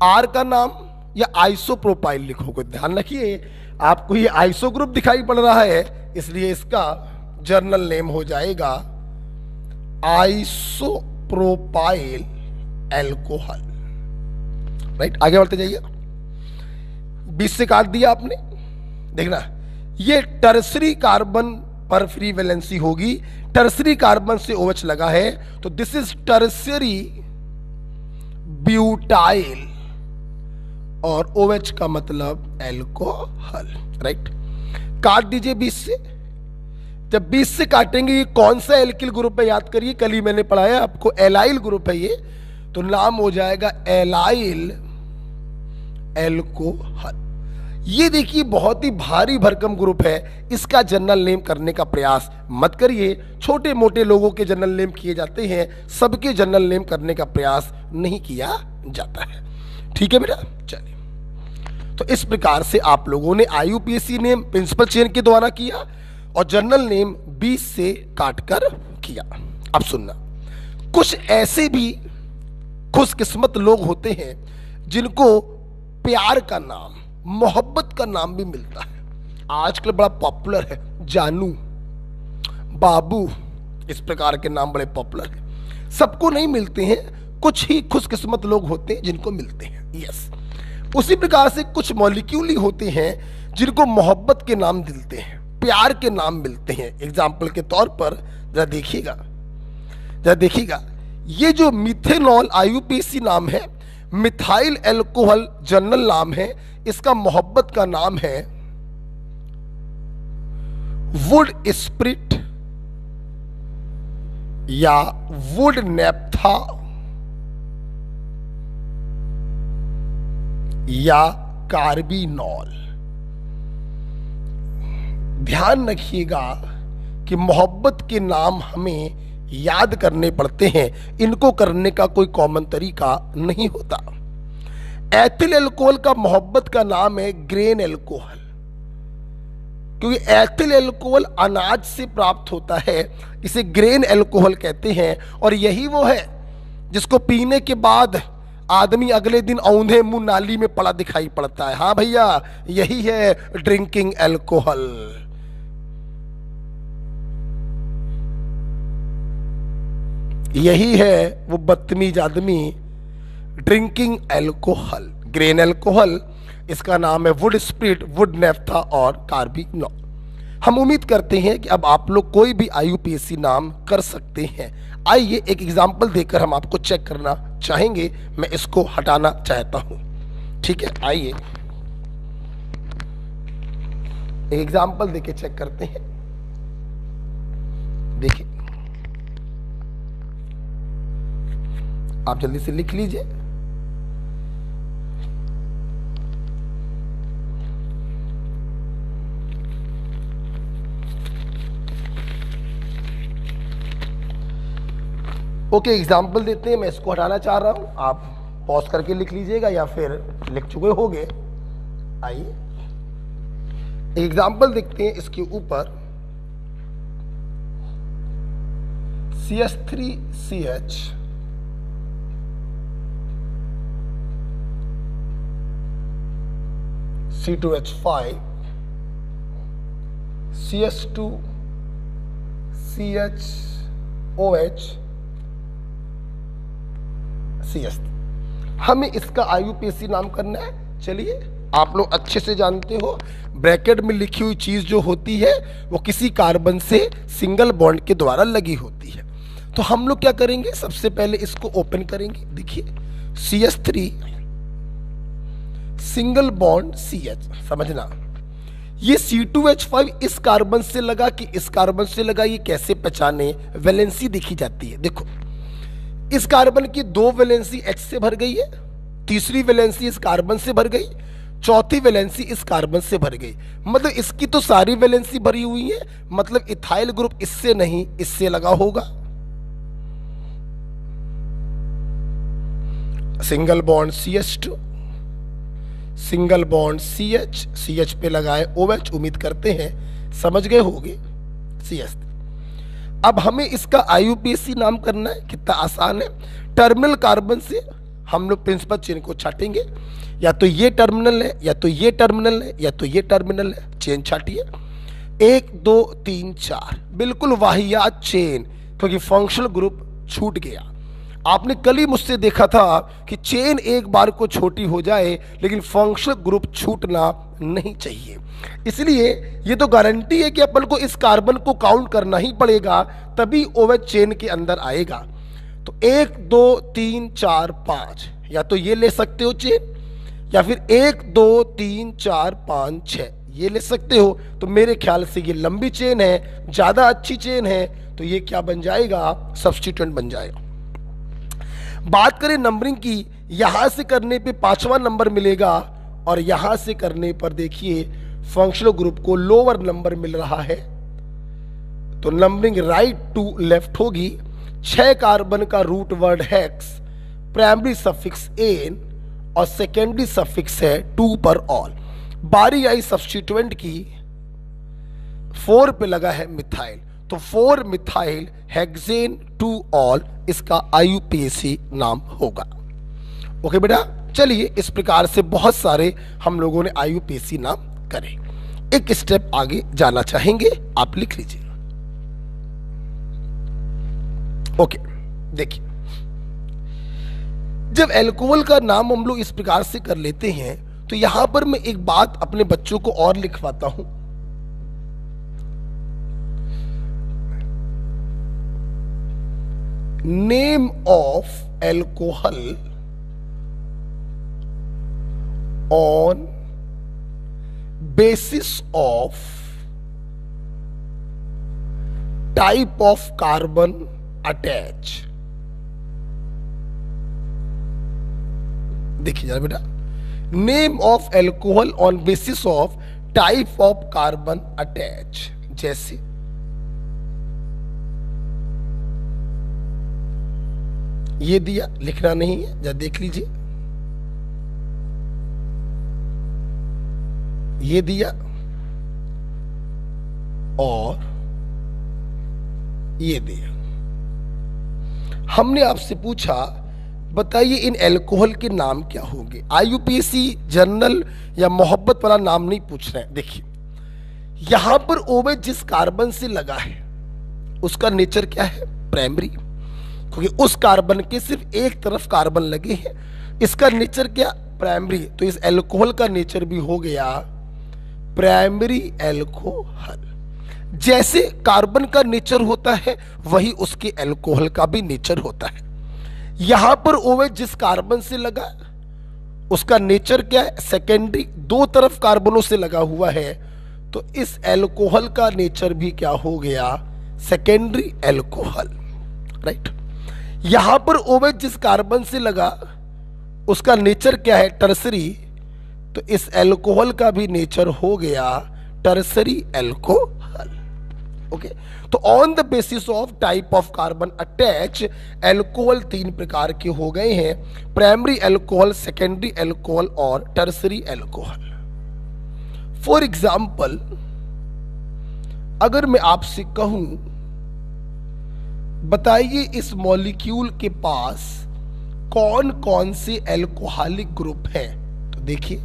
R का नाम या आइसोप्रोपाइल लिखोगे? ध्यान रखिए, आपको ये आइसो ग्रुप दिखाई पड़ रहा है, इसलिए इसका जर्नल नेम हो जाएगा आइसोप्रोपाइल एल्कोहल। राइट, आगे बढ़ते जाइए। 20 से काट दिया आपने। देखना, ये टर्सरी कार्बन पर फ्री वैलेंसी होगी। टर्सरी कार्बन से OH लगा है तो दिस इज टर्सरी ब्यूटाइल और OH का मतलब एल्कोहल। राइट, काट दीजिए 20 से। जब 20 से काटेंगे ये कौन सा एल्किल ग्रुप है याद करिए, कल ही मैंने पढ़ाया आपको, एलाइल ग्रुप है ये, तो नाम हो जाएगा एलाइल एल्कोहल। ये देखिए बहुत ही भारी भरकम ग्रुप है, इसका जनरल नेम करने का प्रयास मत करिए। छोटे मोटे लोगों के जनरल नेम किए जाते हैं, सबके जनरल नेम करने का प्रयास नहीं किया जाता है। ठीक है बेटा, चलिए। तो इस प्रकार से आप लोगों ने IUPAC नेम प्रिंसिपल चेन के द्वारा किया और जनरल नेम 20 से काटकर किया। अब सुनना, कुछ ऐसे भी खुशकिस्मत लोग होते हैं जिनको प्यार का नाम, मोहब्बत का नाम भी मिलता है। आजकल बड़ा पॉपुलर है, जानू, बाबू, इस प्रकार के नाम बड़े पॉपुलर हैं। सबको नहीं मिलते हैं, कुछ ही खुशकिस्मत लोग होते हैं जिनको मिलते हैं। यस, उसी प्रकार से कुछ मॉलिक्यूल ही होते हैं जिनको मोहब्बत के नाम मिलते हैं, प्यार के नाम मिलते हैं। एग्जाम्पल के तौर पर जरा देखिएगा, ये जो मिथेनॉल IUPAC नाम है, मिथाइल एल्कोहल जनरल नाम है, इसका मोहब्बत का नाम है वुड स्प्रिट या वुड नेप्था या कार्बिनॉल। ध्यान रखिएगा कि मोहब्बत के नाम हमें याद करने पड़ते हैं, इनको करने का कोई कॉमन तरीका नहीं होता। एथिल एल्कोहल का मोहब्बत का नाम है ग्रेन एल्कोहल, क्योंकि एथिल एल्कोहल अनाज से प्राप्त होता है, इसे ग्रेन एल्कोहल कहते हैं। और यही वो है जिसको पीने के बाद आदमी अगले दिन औंधे मुंह नाली में पड़ा दिखाई पड़ता है। हाँ भैया, यही है ड्रिंकिंग एल्कोहल। यही है वो बदतमीज आदमी, ड्रिंकिंग एल्कोहल। ग्रेन एल्कोहल, इसका नाम है वुड स्प्रिट, वुड नेफ्था और कार्बिनॉल। हम उम्मीद करते हैं कि अब आप लोग कोई भी IUPAC नाम कर सकते हैं। आइए एक एग्जाम्पल देकर हम आपको चेक करना चाहेंगे, मैं इसको हटाना चाहता हूं। ठीक है, आइए एक एग्जाम्पल देके चेक करते हैं। देखिए, आप जल्दी से लिख लीजिए। ओके, एग्जाम्पल देते हैं। मैं इसको हटाना चाह रहा हूं, आप पॉज करके लिख लीजिएगा या फिर लिख चुके होंगे। आइए एग्जाम्पल देखते हैं इसके ऊपर। CH3CH C2H5 CH2 CHOH CS। हमें इसका IUPAC नाम करना है। चलिए, आप लोग अच्छे से जानते हो, ब्रैकेट में लिखी हुई चीज जो होती है वो किसी कार्बन से सिंगल बॉन्ड के द्वारा लगी होती है। तो हम लोग क्या करेंगे, सबसे पहले इसको ओपन करेंगे। देखिए, CH3 सिंगल बॉन्ड CH, समझना ये C2H5 इस कार्बन से लगा कि इस कार्बन से लगा, ये कैसे पहचाने, वैलेंसी देखी जाती है। देखो, इस कार्बन की 2 वैलेंसी H से भर गई है, तीसरी वैलेंसी इस कार्बन से भर गई, चौथी वैलेंसी इस कार्बन से भर गई। मतलब इसकी तो सारी वैलेंसी भरी हुई है, मतलब इथाइल ग्रुप इससे नहीं इससे लगा होगा। Single bond CH2, single bond CH, CH पे लगाए OH। उम्मीद करते हैं समझ गए होगे CS। अब हमें इसका IUPAC नाम करना है, कितना आसान है। टर्मिनल कार्बन से हम लोग प्रिंसिपल चेन को छाटेंगे, या तो ये टर्मिनल है, या तो ये टर्मिनल है, या तो ये टर्मिनल है। चेन छाटिए, 1 2 3 4, बिल्कुल वाहियात चेन, क्योंकि फंक्शनल ग्रुप छूट गया। आपने कल ही मुझसे देखा था कि चेन एक बार को छोटी हो जाए लेकिन फंक्शनल ग्रुप छूटना नहीं चाहिए। इसलिए ये तो गारंटी है कि अपन को इस कार्बन को काउंट करना ही पड़ेगा, तभी OH चेन के अंदर आएगा। तो 1 2 3 4 5, या तो ये ले सकते हो चेन, या फिर 1 2 3 4 5 6 ये ले सकते हो। तो मेरे ख्याल से ये लंबी चेन है, ज्यादा अच्छी चेन है, तो ये क्या बन जाएगा, सब्स्टिट्यूएंट बन जाएगा। बात करें नंबरिंग की, यहां से करने पे 5वां नंबर मिलेगा, और यहां से करने पर देखिए फंक्शनल ग्रुप को लोअर नंबर मिल रहा है। तो नंबरिंग राइट टू लेफ्ट होगी। 6 कार्बन का root word hex, primary suffix ane और सेकेंडरी सफिक्स है 2 पर ऑल। बारी आई सब्स्टिट्यूएंट की, 4 पे लगा है मिथाइल, तो 4 मिथाइल हेक्सेन 2 ऑल, इसका IUPAC नाम होगा। ओके बेटा, चलिए इस प्रकार से बहुत सारे हम लोगों ने IUPAC नाम करे। एक स्टेप आगे जाना चाहेंगे, आप लिख लीजिए। ओके, देखिए जब एल्कोहल का नाम हम लोग इस प्रकार से कर लेते हैं, तो यहां पर मैं एक बात अपने बच्चों को और लिखवाता हूं। Name of alcohol on basis of type of carbon attach. देखिए जरा बेटा, name of alcohol on basis of type of carbon attach, जैसे ये दिया, लिखना नहीं है, जरा देख लीजिए, ये दिया और ये दिया। हमने आपसे पूछा बताइए इन एल्कोहल के नाम क्या होंगे। IUPAC जनरल या मोहब्बत वाला नाम नहीं पूछ रहे हैं। देखिए यहां पर OH जिस कार्बन से लगा है उसका नेचर क्या है, प्राइमरी, क्योंकि उस कार्बन के सिर्फ एक तरफ कार्बन लगे हैं, इसका नेचर क्या, प्राइमरी। तो इस एल्कोहल का नेचर भी हो गया प्राइमरी एल्कोहल। जैसे कार्बन का नेचर होता है वही उसके एल्कोहल का भी नेचर होता है। यहां पर OH जिस कार्बन से लगा उसका नेचर क्या है, सेकेंडरी, दो तरफ कार्बनों से लगा हुआ है, तो इस एल्कोहल का नेचर भी क्या हो गया, सेकेंडरी एल्कोहल, राइट। यहां पर OH जिस कार्बन से लगा उसका नेचर क्या है, टर्सरी, तो इस एल्कोहल का भी नेचर हो गया टर्सरी एल्कोहल। ओके, तो on the basis of type of carbon attach alcohol 3 प्रकार के हो गए हैं, प्राइमरी एल्कोहल, सेकेंडरी एल्कोहल और टर्सरी एल्कोहल। फॉर एग्जाम्पल अगर मैं आपसे कहूं बताइए इस मॉलिक्यूल के पास कौन कौन से एल्कोहलिक ग्रुप हैं, तो देखिए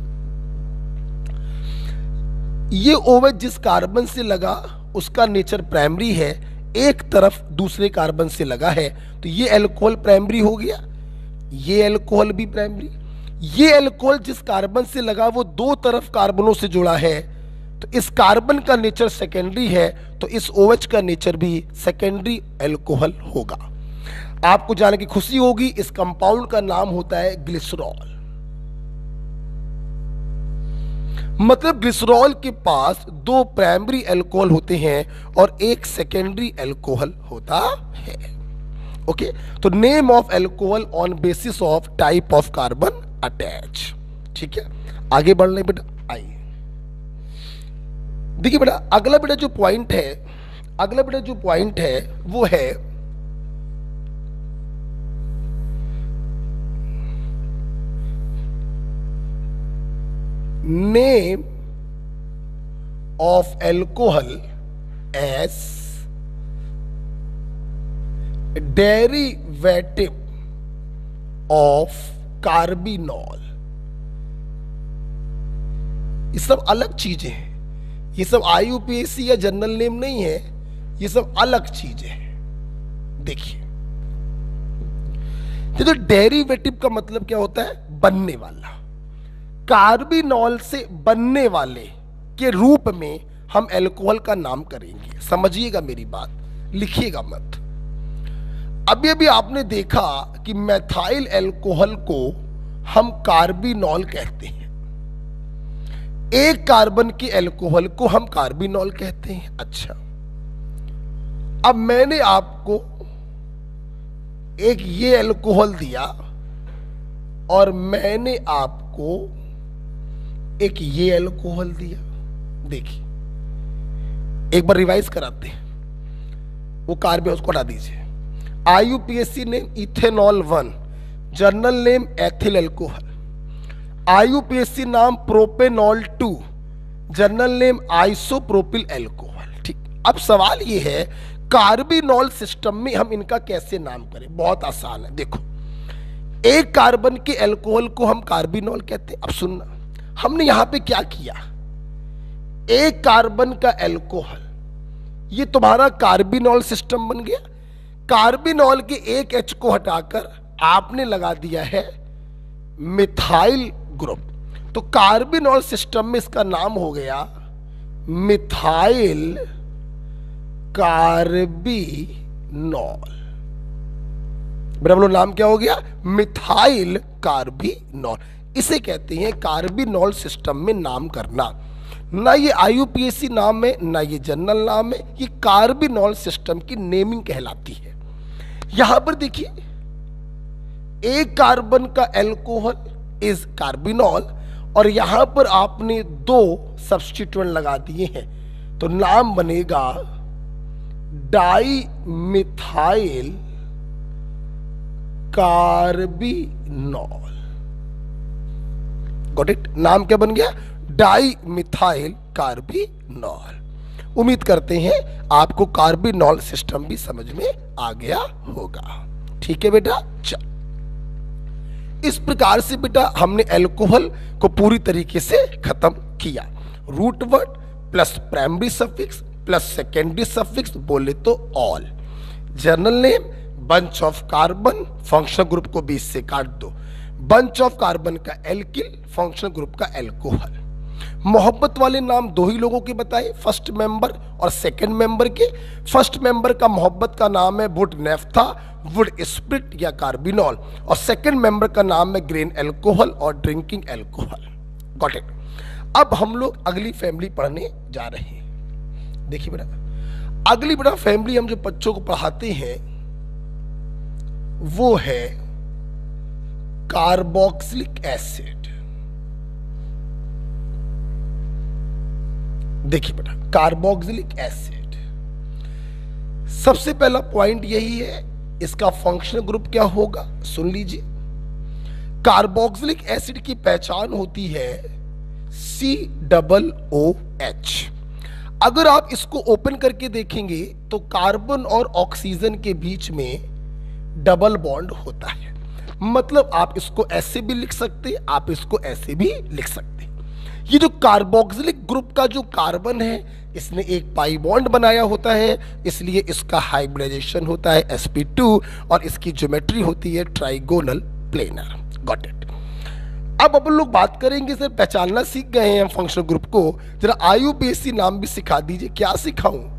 ये OH जिस कार्बन से लगा उसका नेचर प्राइमरी है, एक तरफ दूसरे कार्बन से लगा है, तो ये एल्कोहल प्राइमरी हो गया, ये एल्कोहल भी प्राइमरी। ये एल्कोहल जिस कार्बन से लगा वो दो तरफ कार्बनों से जुड़ा है, तो इस कार्बन का नेचर सेकेंडरी है, तो इस OH का नेचर भी सेकेंडरी एल्कोहल होगा। आपको जान की खुशी होगी इस कंपाउंड का नाम होता है ग्लिसरॉल। मतलब ग्लिसरॉल के पास 2 प्राइमरी एल्कोहल होते हैं और एक सेकेंडरी एल्कोहल होता है। ओके, तो name of alcohol on basis of type of carbon attach. ठीक है, आगे बढ़ रहे बेटा, आइए देखिए बेटा अगला बेटा जो पॉइंट है, अगला बेटा जो पॉइंट है वो है name of alcohol as derivative of carbinol. ये सब अलग चीजें हैं, ये सब IUPAC या जनरल नेम नहीं है, ये सब अलग चीजें हैं। देखिए, तो डेरिवेटिव का मतलब क्या होता है? बनने वाला। कार्बिनॉल से बनने वाले के रूप में हम अल्कोहल का नाम करेंगे। समझिएगा मेरी बात, लिखिएगा मत। अभी अभी आपने देखा कि मेथाइल अल्कोहल को हम कार्बिनॉल कहते हैं, एक कार्बन के अल्कोहल को हम कार्बिनॉल कहते हैं। अच्छा, अब मैंने आपको एक ये अल्कोहल दिया और मैंने आपको एक ये अल्कोहल दिया। देखिए, एक बार रिवाइज कराते हैं, वो कार्बन उसको हटा दीजिए। IUPAC name ethanol 1, journal name ethyl alcohol. IUPAC नाम propanol 2, journal name isopropyl alcohol. ठीक, अब सवाल ये है कार्बिनॉल सिस्टम में हम इनका कैसे नाम करें? बहुत आसान है। देखो, एक कार्बन के अल्कोहल को हम कार्बिनॉल कहते हैं। अब सुनना, हमने यहां पे क्या किया, एक कार्बन का अल्कोहल, ये तुम्हारा कार्बिनॉल सिस्टम बन गया। कार्बिनॉल के एक H को हटाकर आपने लगा दिया है मिथाइल ग्रुप, तो कार्बिनॉल सिस्टम में इसका नाम हो गया मिथाइल कार्बिनॉल। मेरा बोलो नाम क्या हो गया? Methyl carbinol. इसे कहते हैं कार्बिनॉल सिस्टम में नाम करना। ना ये IUPAC नाम है, ना ये जनरल नाम है, ये कार्बिनॉल सिस्टम की नेमिंग कहलाती है। यहां पर देखिए, एक कार्बन का अल्कोहल इज कार्बिनॉल और यहां पर आपने दो सब्स्टिट्यूएंट लगा दिए हैं, तो नाम बनेगा di methyl carbinol. Got it? नाम क्या बन गया? Di methyl carbinol. उम्मीद करते हैं आपको कार्बिनॉल सिस्टम भी समझ में आ गया होगा। ठीक है बेटा, चल। इस प्रकार से बेटा हमने अल्कोहल को पूरी तरीके से खत्म किया। Root word plus primary suffix plus secondary suffix बोले तो ol. General name bunch of carbon, functional group को बीच से काट दो। बंच ऑफ कार्बन का एल्किल, फंक्शनल ग्रुप का अल्कोहल। मोहब्बत वाले नाम दो ही लोगों के बताए, फर्स्ट मेंबर और सेकंड मेंबर के। फर्स्ट मेंबर का मोहब्बत का नाम है वुड नेफ्था, वुड स्प्रिट या कार्बिनॉल, और सेकंड मेंबर का नाम है ग्रेन अल्कोहल और ड्रिंकिंग अल्कोहल। Got it? अब हम लोग अगली फैमिली पढ़ने जा रहे हैं। देखिए बेटा, अगली बेटा फैमिली हम जो बच्चों को पढ़ाते हैं वो है कार्बोक्सिलिक एसिड। देखिए बेटा, कार्बोक्सिलिक एसिड, सबसे पहला पॉइंट यही है, इसका फंक्शनल ग्रुप क्या होगा सुन लीजिए। कार्बोक्सिलिक एसिड की पहचान होती है COOH। अगर आप इसको ओपन करके देखेंगे तो कार्बन और ऑक्सीजन के बीच में डबल बॉन्ड होता है। मतलब आप इसको ऐसे भी लिख सकते, आप इसको ऐसे भी लिख सकते। ये जो कार्बोक्सिलिक ग्रुप का जो कार्बन है, इसने एक पाई बॉन्ड बनाया होता है, इसलिए इसका हाइब्रिडाइजेशन होता है sp2 और इसकी ज्योमेट्री होती है ट्राइगोनल प्लेनर। Got it? अब अपन लोग बात करेंगे, सर पहचानना सीख गए हैं हम फंक्शनल ग्रुप को, जरा IUPAC नाम भी सिखा दीजिए। क्या सिखाऊं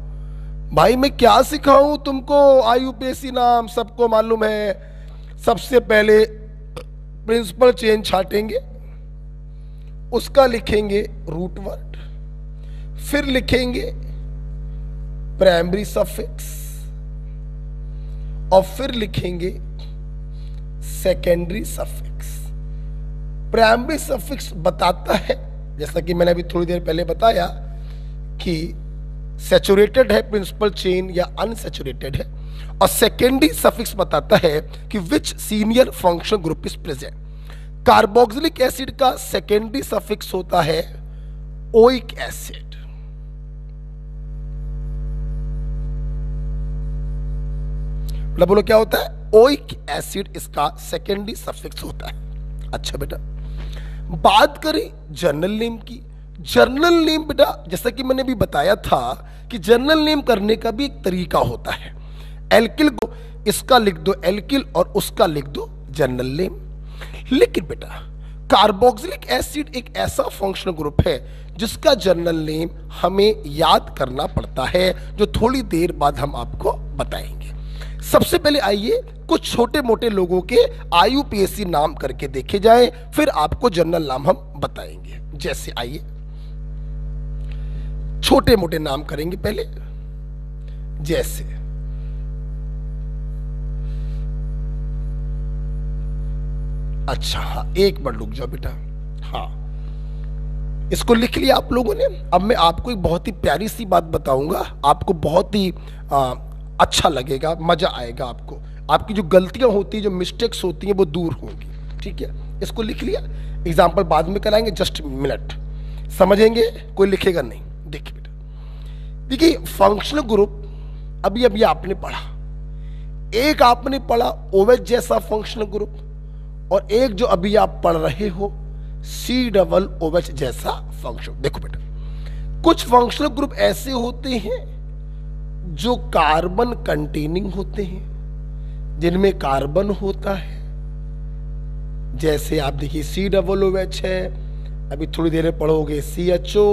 भाई, मैं क्या सिखाऊं तुमको? IUPAC नाम सबको मालूम है। सबसे पहले प्रिंसिपल चेन छाटेंगे, उसका लिखेंगे रूट वर्ड, फिर लिखेंगे प्राइमरी सफिक्स और फिर लिखेंगे सेकेंडरी सफिक्स। प्राइमरी सफिक्स बताता है, जैसा कि मैंने अभी थोड़ी देर पहले बताया, कि सैचुरेटेड है प्रिंसिपल चेन या अनसैचुरेटेड है, और सेकेंडरी सफिक्स बताता है कि which senior functional group is present. Carboxylic acid का सेकेंडरी सफिक्स होता है ओइक एसिड। मतलब बोलो क्या होता है, ओइक एसिड इसका सेकेंडरी सफिक्स होता है। अच्छा बेटा, बात करें जर्नल नेम की। जर्नल नेम बेटा जैसा कि मैंने भी बताया था कि जर्नल नेम करने का भी एक तरीका होता है। एल्किल को इसका लिख दो एल्किल और उसका लिख दो जर्नल नेम। लेकिन बेटा कार्बोक्सिलिक एसिड एक ऐसा फंक्शनल ग्रुप है जिसका जर्नल नेम हमें याद करना पड़ता है, जो थोड़ी देर बाद हम आपको बताएंगे। सबसे पहले आइए कुछ छोटे मोटे लोगों के IUPAC नाम करके देखे जाएं, फिर आपको जर्नल नाम हम बताएंगे। जैसे आइए छोटे मोटे नाम करेंगे पहले, जैसे अच्छा हाँ, एक बार रुक जाओ बेटा। हाँ, इसको लिख लिया आप लोगों ने। अब मैं आपको एक बहुत ही प्यारी सी बात बताऊंगा, आपको बहुत ही अच्छा लगेगा, मजा आएगा आपको। आपकी जो गलतियां होती है, जो मिस्टेक्स होती हैं, वो दूर होंगी। ठीक है, इसको लिख लिया। एग्जाम्पल बाद में कराएंगे, जस्ट मिनट समझेंगे, कोई लिखेगा नहीं। देखिए बेटा, देखिए फंक्शनल ग्रुप अभी अभी आपने पढ़ा। एक आपने पढ़ा OH जैसा फंक्शनल ग्रुप, और एक जो अभी आप पढ़ रहे हो COOH जैसा फंक्शन। देखो बेटा, कुछ फंक्शनल ग्रुप ऐसे होते हैं जो कार्बन कंटेनिंग होते हैं, जिनमें कार्बन होता है। जैसे आप देखिए COOH है, अभी थोड़ी देर में पढ़ोगे CHO,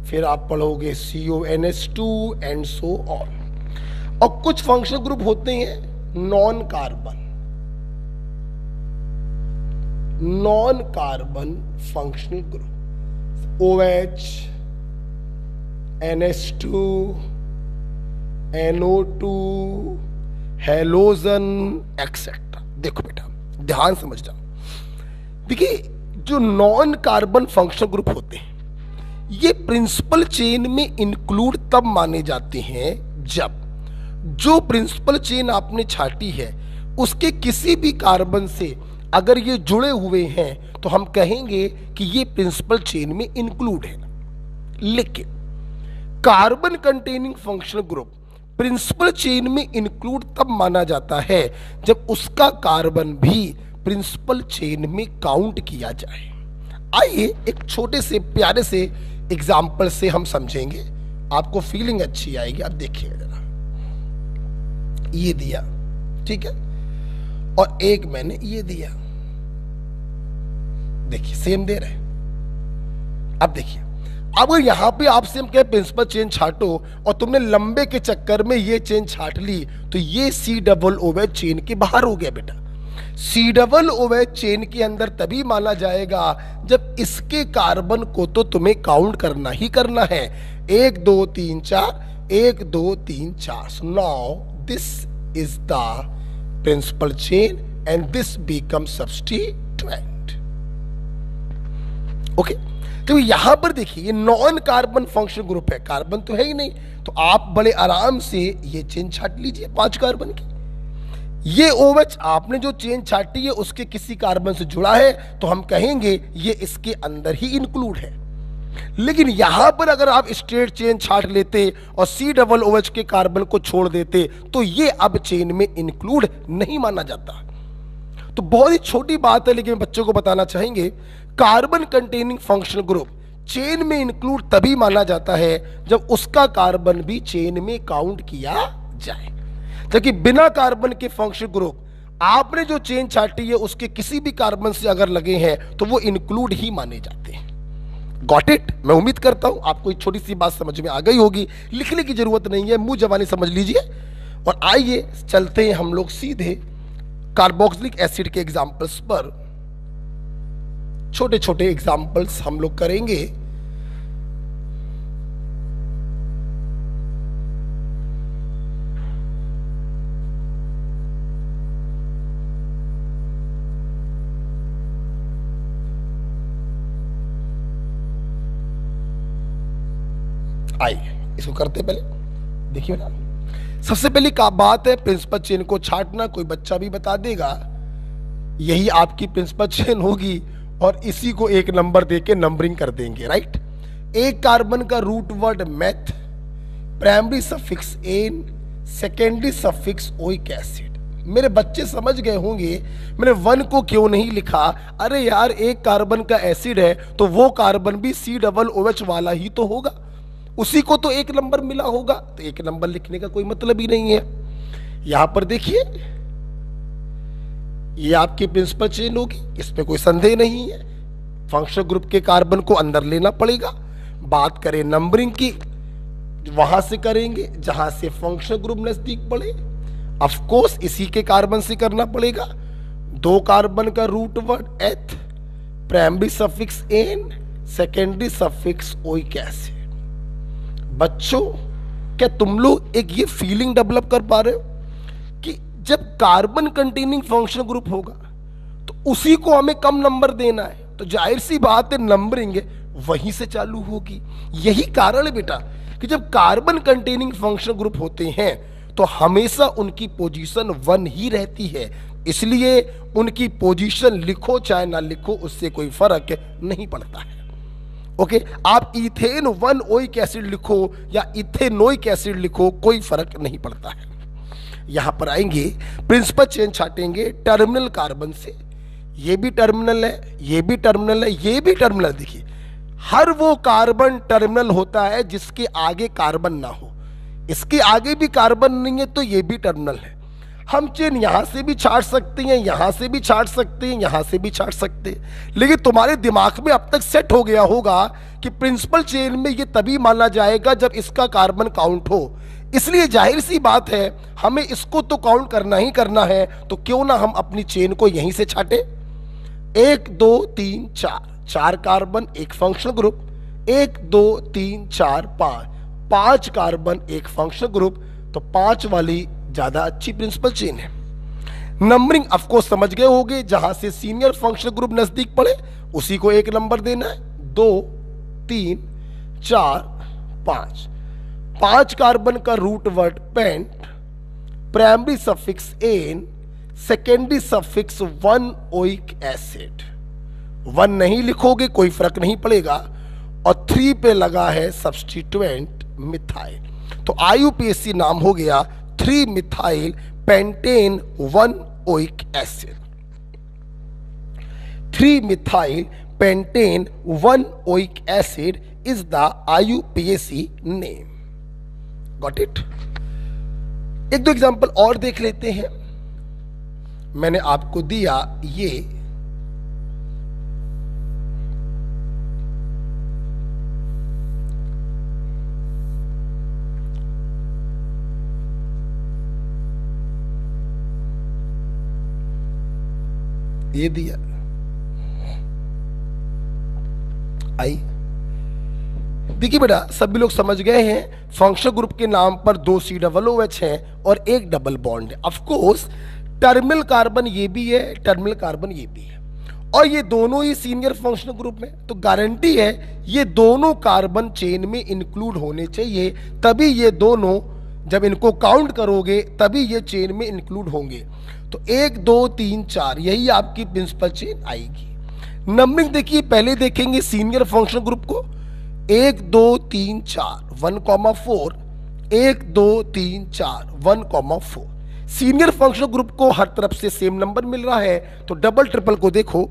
फिर आप पढ़ोगे CONH2 एंड सो ऑन। और कुछ फंक्शनल ग्रुप होते हैं non carbon functional group, OH, NH2, NO2, halogen etcetera. देखो बेटा ध्यान समझ जाओ। देखिए जो नॉन कार्बन फंक्शनल ग्रुप होते हैं, ये प्रिंसिपल चेन में इंक्लूड तब माने जाते हैं जब जो प्रिंसिपल चेन आपने छाटी है उसके किसी भी कार्बन से अगर ये जुड़े हुए हैं तो हम कहेंगे कि ये प्रिंसिपल चेन में इंक्लूड है। लेकिन carbon containing functional group principal chain में इंक्लूड तब माना जाता है जब उसका कार्बन भी प्रिंसिपल चेन में काउंट किया जाए। आइए एक छोटे से प्यारे से एग्जाम्पल से हम समझेंगे, आपको फीलिंग अच्छी आएगी। अब देखिए जरा, ये दिया, ठीक है, और एक मैंने ये दिया, देखिए सेम दे रहे। अब देखिए, अब यहां पे आपसे हम कहें प्रिंसिपल चेन छाटो और तुमने लंबे के चक्कर में ये चेन छाट ली, तो ये COOH चेन के बाहर हो गया बेटा। COOH चेन के अंदर तभी माना जाएगा जब इसके कार्बन को तो तुम्हें काउंट करना ही करना है। 1 2 3 4, 1 2 3 4। Now this is the principal chain and this become substituent. Okay, तो यहां पर देखिए ये नॉन कार्बन फंक्शनल ग्रुप है, कार्बन तो है ही नहीं, तो आप बड़े आराम से ये चेन छाट लीजिए 5 कार्बन की। ये OH आपने जो चेन छाटी है उसके किसी कार्बन से जुड़ा है, तो हम कहेंगे ये इसके अंदर ही इंक्लूड है। लेकिन यहां पर अगर आप स्ट्रेट चेन छाट लेते और COOH के कार्बन को छोड़ देते तो ये अब चेन में इंक्लूड नहीं माना जाता। तो बहुत ही छोटी बात है, लेकिन बच्चों को बताना चाहेंगे, carbon containing functional group chain में इंक्लूड तभी माना जाता है जब उसका कार्बन भी चेन में काउंट किया जाए। जबकि बिना कार्बन के फंक्शनल ग्रुप आपने जो चेन छाटी है उसके किसी भी कार्बन से अगर लगे हैं तो वो इंक्लूड ही माने जाते हैं। Got it? मैं उम्मीद करता हूं आपको एक छोटी सी बात समझ में आ गई होगी, लिखने की जरूरत नहीं है, मुंह जबानी समझ लीजिए। और आइए चलते हैं हम लोग सीधे कार्बोक्सिलिक एसिड के एग्जाम्पल्स पर। छोटे छोटे एग्जाम्पल्स हम लोग करेंगे। आइए इसको करते पहले देखिए ना। सबसे पहली का बात है प्रिंसिपल चेन को छाटना। कोई बच्चा भी बता देगा, यही आपकी प्रिंसिपल चेन होगी और इसी को एक नंबर देके नंबरिंग कर देंगे, राइट। एक कार्बन का root word meth, primary suffix ane, secondary suffix oic acid. मेरे बच्चे समझ गए होंगे मैंने 1 को क्यों नहीं लिखा। अरे यार, एक कार्बन का एसिड है तो वो कार्बन भी COOH वाला ही तो होगा, उसी को तो 1 नंबर मिला होगा, तो 1 नंबर लिखने का कोई मतलब ही नहीं है। यहां पर देखिए, ये आपकी प्रिंसिपल चेन होगी, इसमें कोई संदेह नहीं है। फंक्शनल ग्रुप के कार्बन को अंदर लेना पड़ेगा। बात करें नंबरिंग की, वहां से करेंगे जहां से फंक्शनल ग्रुप नजदीक पड़े। ऑफ कोर्स इसी के कार्बन से करना पड़ेगा। 2 कार्बन का root word eth, primary suffix ane, secondary suffix oic acid. बच्चों, क्या तुम लोग एक ये फीलिंग डेवलप कर पा रहे हो कि जब कार्बन कंटेनिंग फंक्शनल ग्रुप होगा तो उसी को हमें कम नंबर देना है, तो जाहिर सी बात है नंबरिंग वहीं से चालू होगी। यही कारण है बेटा कि जब कार्बन कंटेनिंग फंक्शनल ग्रुप होते हैं तो हमेशा उनकी पोजीशन 1 ही रहती है, इसलिए उनकी पोजीशन लिखो चाहे ना लिखो उससे कोई फर्क नहीं पड़ता है। ओके, आप इथेन 1 ओइक एसिड लिखो या इथेनोइक एसिड लिखो, कोई फर्क नहीं पड़ता है। यहां पर आएंगे, प्रिंसिपल चेन छाटेंगे टर्मिनल कार्बन से। ये भी टर्मिनल है, ये भी टर्मिनल है, ये भी टर्मिनल। देखिए, हर वो कार्बन टर्मिनल होता है जिसके आगे कार्बन ना हो। इसके आगे भी कार्बन नहीं है तो ये भी टर्मिनल है। हम चेन यहां से भी छाट सकते हैं, यहां से भी छाट सकते हैं, यहां से भी छाट सकते हैं, लेकिन तुम्हारे दिमाग में अब तक सेट हो गया होगा कि प्रिंसिपल चेन में ये तभी माना जाएगा जब इसका कार्बन काउंट हो। इसलिए जाहिर सी बात है हमें इसको तो काउंट करना ही करना है, तो क्यों ना हम अपनी चेन को यहीं से छाटे। 1 2 3 4, 4 कार्बन एक फंक्शनल ग्रुप, 1 2 3 4 5, 5 कार्बन एक फंक्शनल ग्रुप, तो 5 वाली ज्यादा अच्छी प्रिंसिपल चेन है। नंबरिंग ऑफ कोर्स समझ गए होंगे, जहां से सीनियर फंक्शनल ग्रुप नजदीक पड़े उसी को 1 नंबर देना है। 2 3 4 5, 5 कार्बन का root word pent, primary suffix ane, secondary suffix 1 oic acid. 1 नहीं लिखोगे कोई फर्क नहीं पड़ेगा, और 3 पे लगा है सब्स्टिट्यूएंट मिथाइल, तो IUPAC नाम हो गया 3 methyl pentane 1 oic acid. 3 methyl pentane 1 oic acid is the IUPAC name. Got it. 1-2 example और देख लेते हैं। मैंने आपको दिया ये दिया आई। देखिए बेटा, सभी लोग समझ गए हैं फंक्शनल ग्रुप के नाम पर 2 COOH हैं और 1 डबल बॉन्ड है। ऑफ कोर्स टर्मिनल कार्बन ये भी है, टर्मिनल कार्बन ये भी है, और ये दोनों ही सीनियर फंक्शनल ग्रुप में, तो गारंटी है ये दोनों कार्बन चेन में इंक्लूड होने चाहिए, तभी ये दोनों जब इनको काउंट करोगे तभी ये चेन में इंक्लूड होंगे। तो 1 2 3 4 यही आपकी प्रिंसिपल चेन आएगी। नंबरिंग देखिए, पहले देखेंगे सीनियर फंक्शनल ग्रुप को, 1 2 3 4 1,4, 1 2 3 4 1,4। सीनियर फंक्शनल ग्रुप को हर तरफ से सेम नंबर मिल रहा है, तो डबल ट्रिपल को देखो,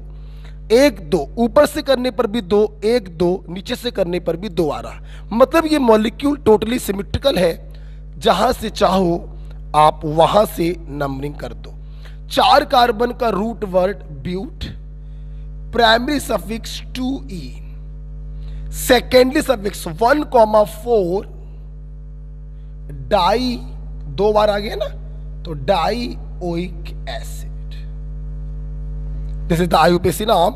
1 2 ऊपर से करने पर भी 2, 1 2 नीचे से करने पर भी 2 आ रहा, मतलब ये मॉलिक्यूल टोटली सिमेट्रिकल है। जहां से चाहो आप वहां से नंबरिंग कर दो। 4 कार्बन का root word but, primary suffix 2e, secondary suffix 1,4, di 2 बार आ गया ना, तो di oic acid. This is the IUPAC नाम,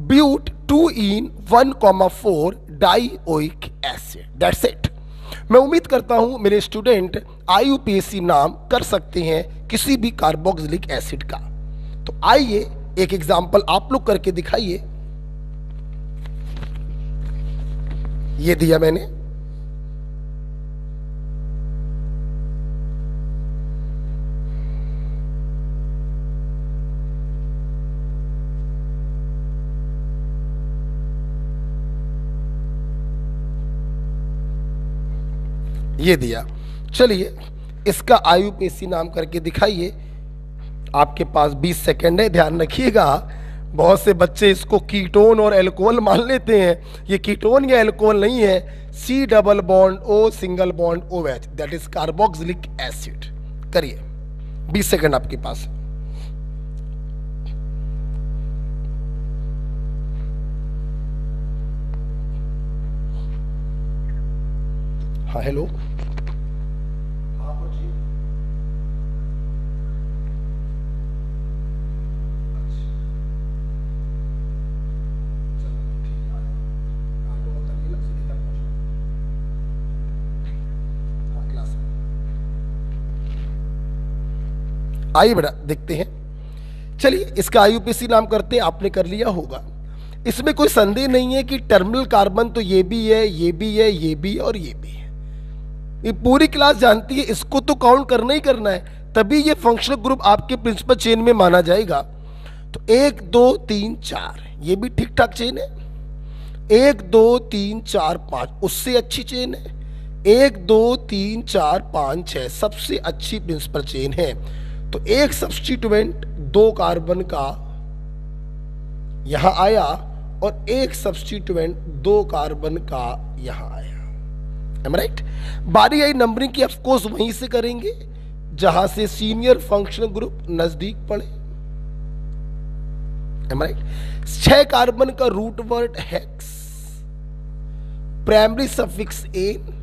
but 2ene 1,4 di oic acid. That's it. मैं उम्मीद करता हूं मेरे स्टूडेंट IUPAC नाम कर सकते हैं किसी भी कार्बोक्सिलिक एसिड का। तो आइए एक एग्जांपल आप लोग करके दिखाइए। ये दिया मैंने, ये दिया। चलिए इसका आईयूपीएसी नाम करके दिखाइए। आपके पास 20 सेकेंड है, ध्यान रखिएगा। बहुत से बच्चे इसको कीटोन और एल्कोहल मान लेते हैं, ये कीटोन या एल्कोहल नहीं है। C double bond O single bond OH, that is carboxylic acid. करिए, 20 सेकेंड आपके पास। हाँ हेलो, आइए बेटा देखते हैं। चलिए इसका आईयूपीएसी नाम करते हैं, आपने कर लिया होगा। इसमें कोई संदेह नहीं है कि टर्मिनल कार्बन तो ये भी है, ये भी है, ये भी है और ये भी है। ये पूरी क्लास जानती है, इसको तो काउंट करना ही करना है, तभी ये फंक्शनल ग्रुप आपके प्रिंसिपल चेन में माना जाएगा। तो 1 2 3 4 ये भी ठीक ठाक चेन है। 1 2 3 4 5 उससे अच्छी चेन है। 1 2 3 4 5 6 सबसे अच्छी प्रिंसिपल चेन है। तो एक सब्स्टिट्यूएंट 2 कार्बन का यहां आया और एक सब्स्टिट्यूएंट 2 कार्बन का यहां आया। Am right? बारी आई नंबरिंग की, ऑफकोर्स वहीं से करेंगे जहां से सीनियर फंक्शनल ग्रुप नजदीक पड़े। Am right? 6 कार्बन का root word hex, primary suffix ane,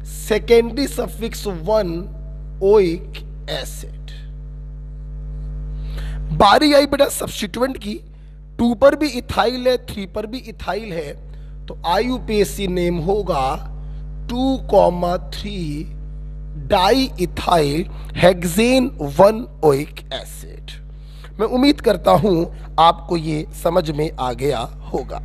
secondary suffix 1 oic acid. बारी आई बेटा सब्स्टिट्यूएंट की। 2 पर भी इथाइल है, 3 पर भी इथाइल है, तो आईयूपीएसी नेम होगा 2,3 di ethyl hexane 1 oic acid. मैं उम्मीद करता हूं आपको ये समझ में आ गया होगा।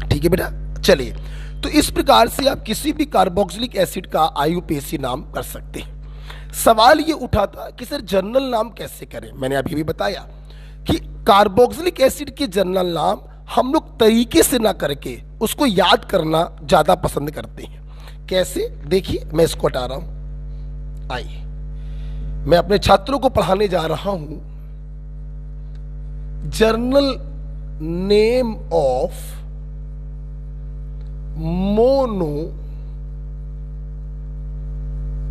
ठीक है बेटा, चलिए। तो इस प्रकार से आप किसी भी कार्बोक्सिलिक एसिड का आईयूपीएसी नाम कर सकते हैं। सवाल ये उठा था कि सर जनरल नाम कैसे करें। मैंने अभी भी बताया कि कार्बोक्सिलिक एसिड के जनरल नाम हम लोग तरीके से ना करके उसको याद करना ज्यादा पसंद करते हैं। कैसे? देखिए, मैं इसको हटा रहा हूं। आइए, मैं अपने छात्रों को पढ़ाने जा रहा हूं journal name of mono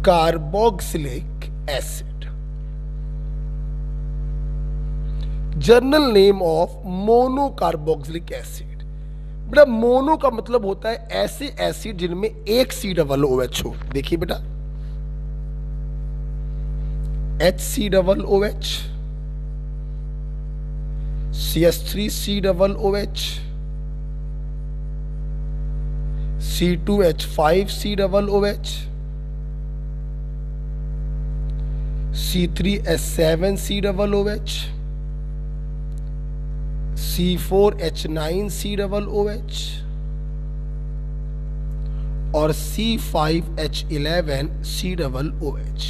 carboxylic acid. Journal name of mono carboxylic acid. बेटा मोनो का मतलब होता है ऐसे एसिड जिनमें एक C डबल OH हो। देखिए बेटा, HC double OH, CH3C double OH, C2H5C double OH, C3H7C double OH, C4H9C double OH और C5H11C डबल OH।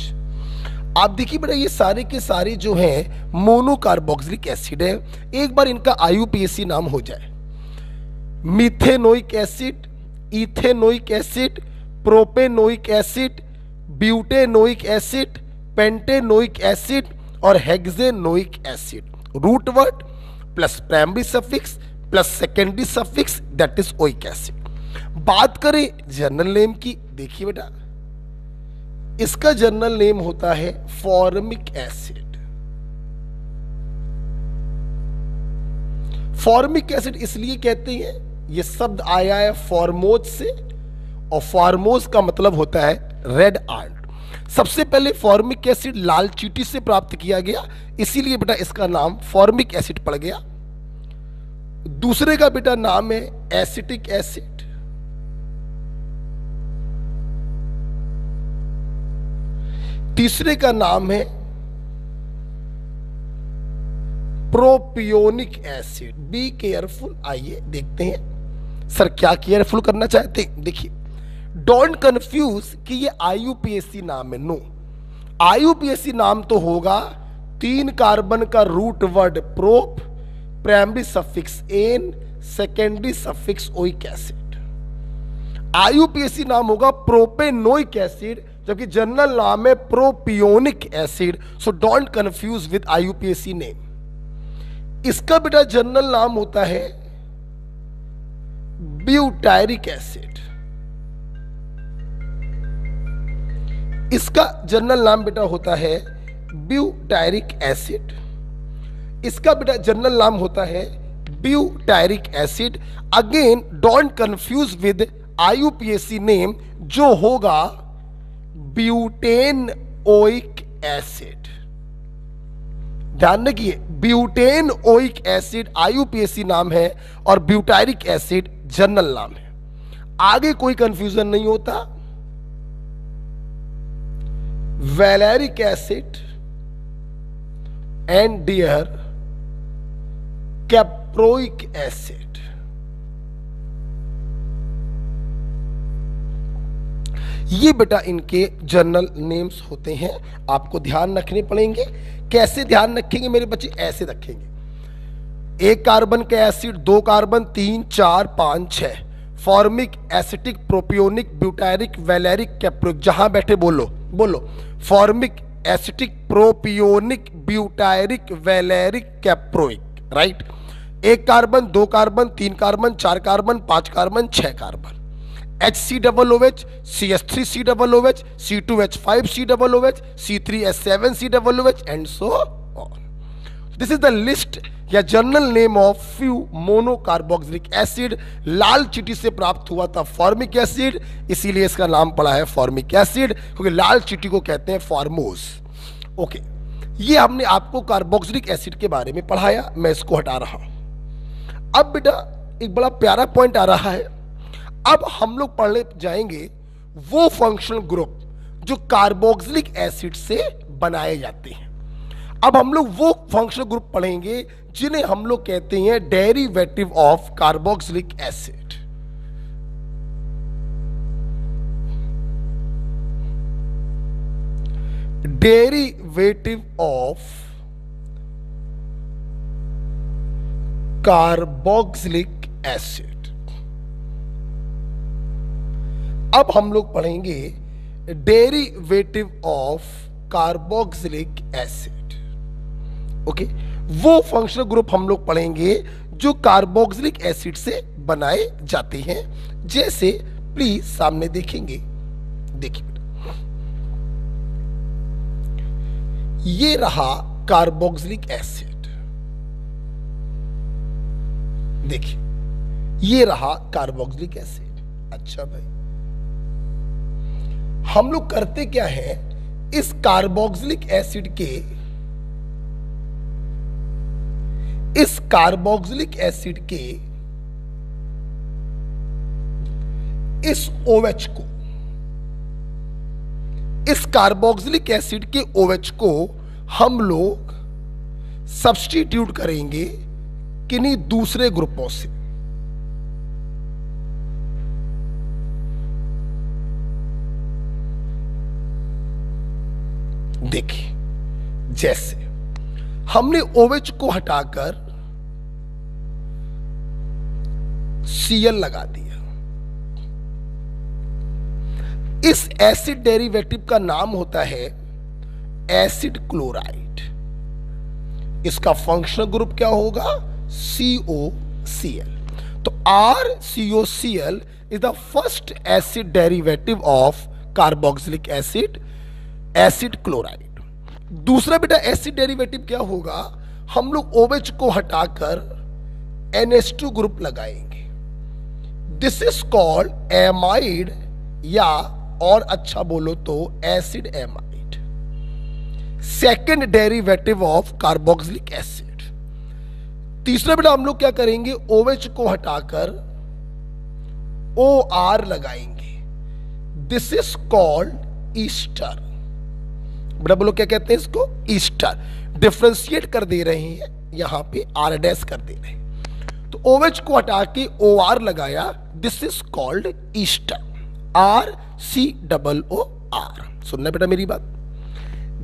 आप देखिए बेटा, ये सारे के सारे जो हैं मोनो कार्बोक्सिलिक एसिड है। एक बार इनका आईयूपीएसी नाम हो जाए, methanoic acid, ethanoic acid, propanoic acid, butanoic acid, pentanoic acid और hexanoic acid. Root word plus primary suffix plus secondary suffix, that is oic acid. बात करें जर्नल नेम की, देखिए बेटा इसका जर्नल नेम होता है फॉर्मिक एसिड। फॉर्मिक एसिड इसलिए कहते हैं, ये शब्द आया है फॉर्मोज से, और फॉर्मोज का मतलब होता है रेड आर्ट। सबसे पहले फॉर्मिक एसिड लाल चींटी से प्राप्त किया गया, इसीलिए बेटा इसका नाम फॉर्मिक एसिड पड़ गया। दूसरे का बेटा नाम है एसिटिक एसिड, तीसरे का नाम है प्रोपियोनिक एसिड। Be careful. आइए देखते हैं सर क्या केयरफुल करना चाहते हैं। देखिए, डोंट कंफ्यूज कि ये आईयूपीएसी नाम है। नो, आईयूपीएसी नाम तो होगा 3 कार्बन का root word prop, primary suffix ane, secondary suffix oic acid. IUPAC नाम होगा प्रोपेनोइक एसिड, जबकि जनरल नाम है propionic acid. So don't confuse with IUPAC name. इसका बेटा जनरल नाम होता है ब्यूटायरिक एसिड। इसका जनरल नाम बेटा होता है ब्यूटायरिक एसिड। इसका बेटा जनरल नाम होता है butyric acid. Again don't confuse with IUPAC name जो होगा ब्यूटेनोइक एसिड। ध्यान रखिए, ब्यूटेनोइक एसिड आईयूपीएसी नाम है और ब्यूटायरिक एसिड जनरल नाम है। आगे कोई कंफ्यूजन नहीं होता। Valeric acid and dear caproic acid. ये बेटा इनके जनरल नेम्स होते हैं, आपको ध्यान रखने पड़ेंगे। कैसे ध्यान रखेंगे मेरे बच्चे? ऐसे रखेंगे, एक कार्बन का एसिड, दो carbon, 3 4 5 6, formic, acetic, propionic, butyric, valeric, caproic. जहां बैठे बोलो बोलो, formic, acetic, propionic, butyric, valeric, caproic. Right. एक कार्बन, दो carbon, 3 carbon, 4 carbon, 5 carbon, 6 carbon. HCOOH, CH3COOH, C2H5COOH, C3H7COOH and so on. This is the list या general name of few monocarboxylic acid. लाल चींटी से प्राप्त हुआ था फॉर्मिक एसिड, इसीलिए इसका नाम पड़ा है फॉर्मिक एसिड, क्योंकि लाल चींटी को कहते हैं फॉर्मोस। ओके, ये हमने आपको कार्बोक्सिलिक एसिड के बारे में पढ़ाया, मैं इसको हटा रहा हूं। अब बेटा एक बड़ा प्यारा पॉइंट आ रहा है। अब हम लोग पढ़ने जाएंगे वो फंक्शनल ग्रुप जो कार्बोक्सिलिक एसिड से बनाए जाते हैं। अब हम लोग वो फंक्शनल ग्रुप पढ़ेंगे जिन्हें हम लोग कहते हैं derivative of carboxylic acid. Derivative of carboxylic acid. अब हम लोग पढ़ेंगे derivative of carboxylic acid. Okay, वो फंक्शनल ग्रुप हम लोग पढ़ेंगे जो कार्बोक्सिलिक एसिड से बनाए जाते हैं। जैसे प्लीज सामने देखेंगे, देखिए बेटा, ये रहा कार्बोक्सिलिक एसिड। देखिए, ये रहा कार्बोक्सिलिक एसिड। अच्छा भाई, हम लोग करते क्या है, इस कार्बोक्सिलिक एसिड के, इस कार्बोक्सिलिक एसिड के इस OH को, इस कार्बोक्सिलिक एसिड के OH को हम लोग सब्स्टिट्यूट करेंगे किन्हीं दूसरे ग्रुपों से। देखिए, जैसे हमने OH को हटाकर Cl लगा दिया। इस एसिड डेरिवेटिव का नाम होता है एसिड क्लोराइड। इसका फंक्शनल ग्रुप क्या होगा? COCl। तो RCOCl is the first acid derivative of carboxylic acid, acid chloride. दूसरा बेटा एसिड डेरिवेटिव क्या होगा? हम लोग OH को हटाकर NH2 ग्रुप लगाएंगे। दिस इज कॉल्ड एमाइड, या और अच्छा बोलो तो acid amide, second derivative of carboxylic acid. तीसरा बेटा हम लोग क्या करेंगे? OH को हटाकर OR लगाएंगे। This is called Easter. बेटा बोलो क्या कहते हैं इसको? ईस्टर। डिफ्रेंशिएट कर दे रहे हैं, यहां पे R डैश कर दे रहे हैं, तो OH को हटा के OR लगाया। This is called Easter, RCOOR। सुनना बेटा मेरी बात।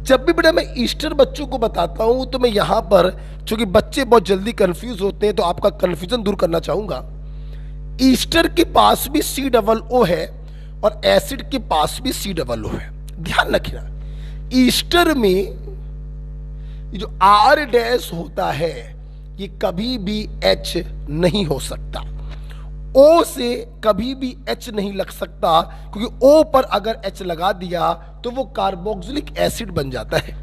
जब भी बेटा मैं ईस्टर बच्चों को बताता हूं तो मैं यहां पर, चूंकि बच्चे बहुत जल्दी कंफ्यूज होते हैं, तो आपका कंफ्यूजन दूर करना चाहूंगा। ईस्टर के पास भी सी डबल ओ है और एसिड के पास भी सी डबल ओ है। ध्यान रखना, ईस्टर में जो आर डैश होता है ये कभी भी एच नहीं हो सकता, ओ से कभी भी एच नहीं लग सकता, क्योंकि ओ पर अगर एच लगा दिया तो वो कार्बोक्सिलिक एसिड बन जाता है।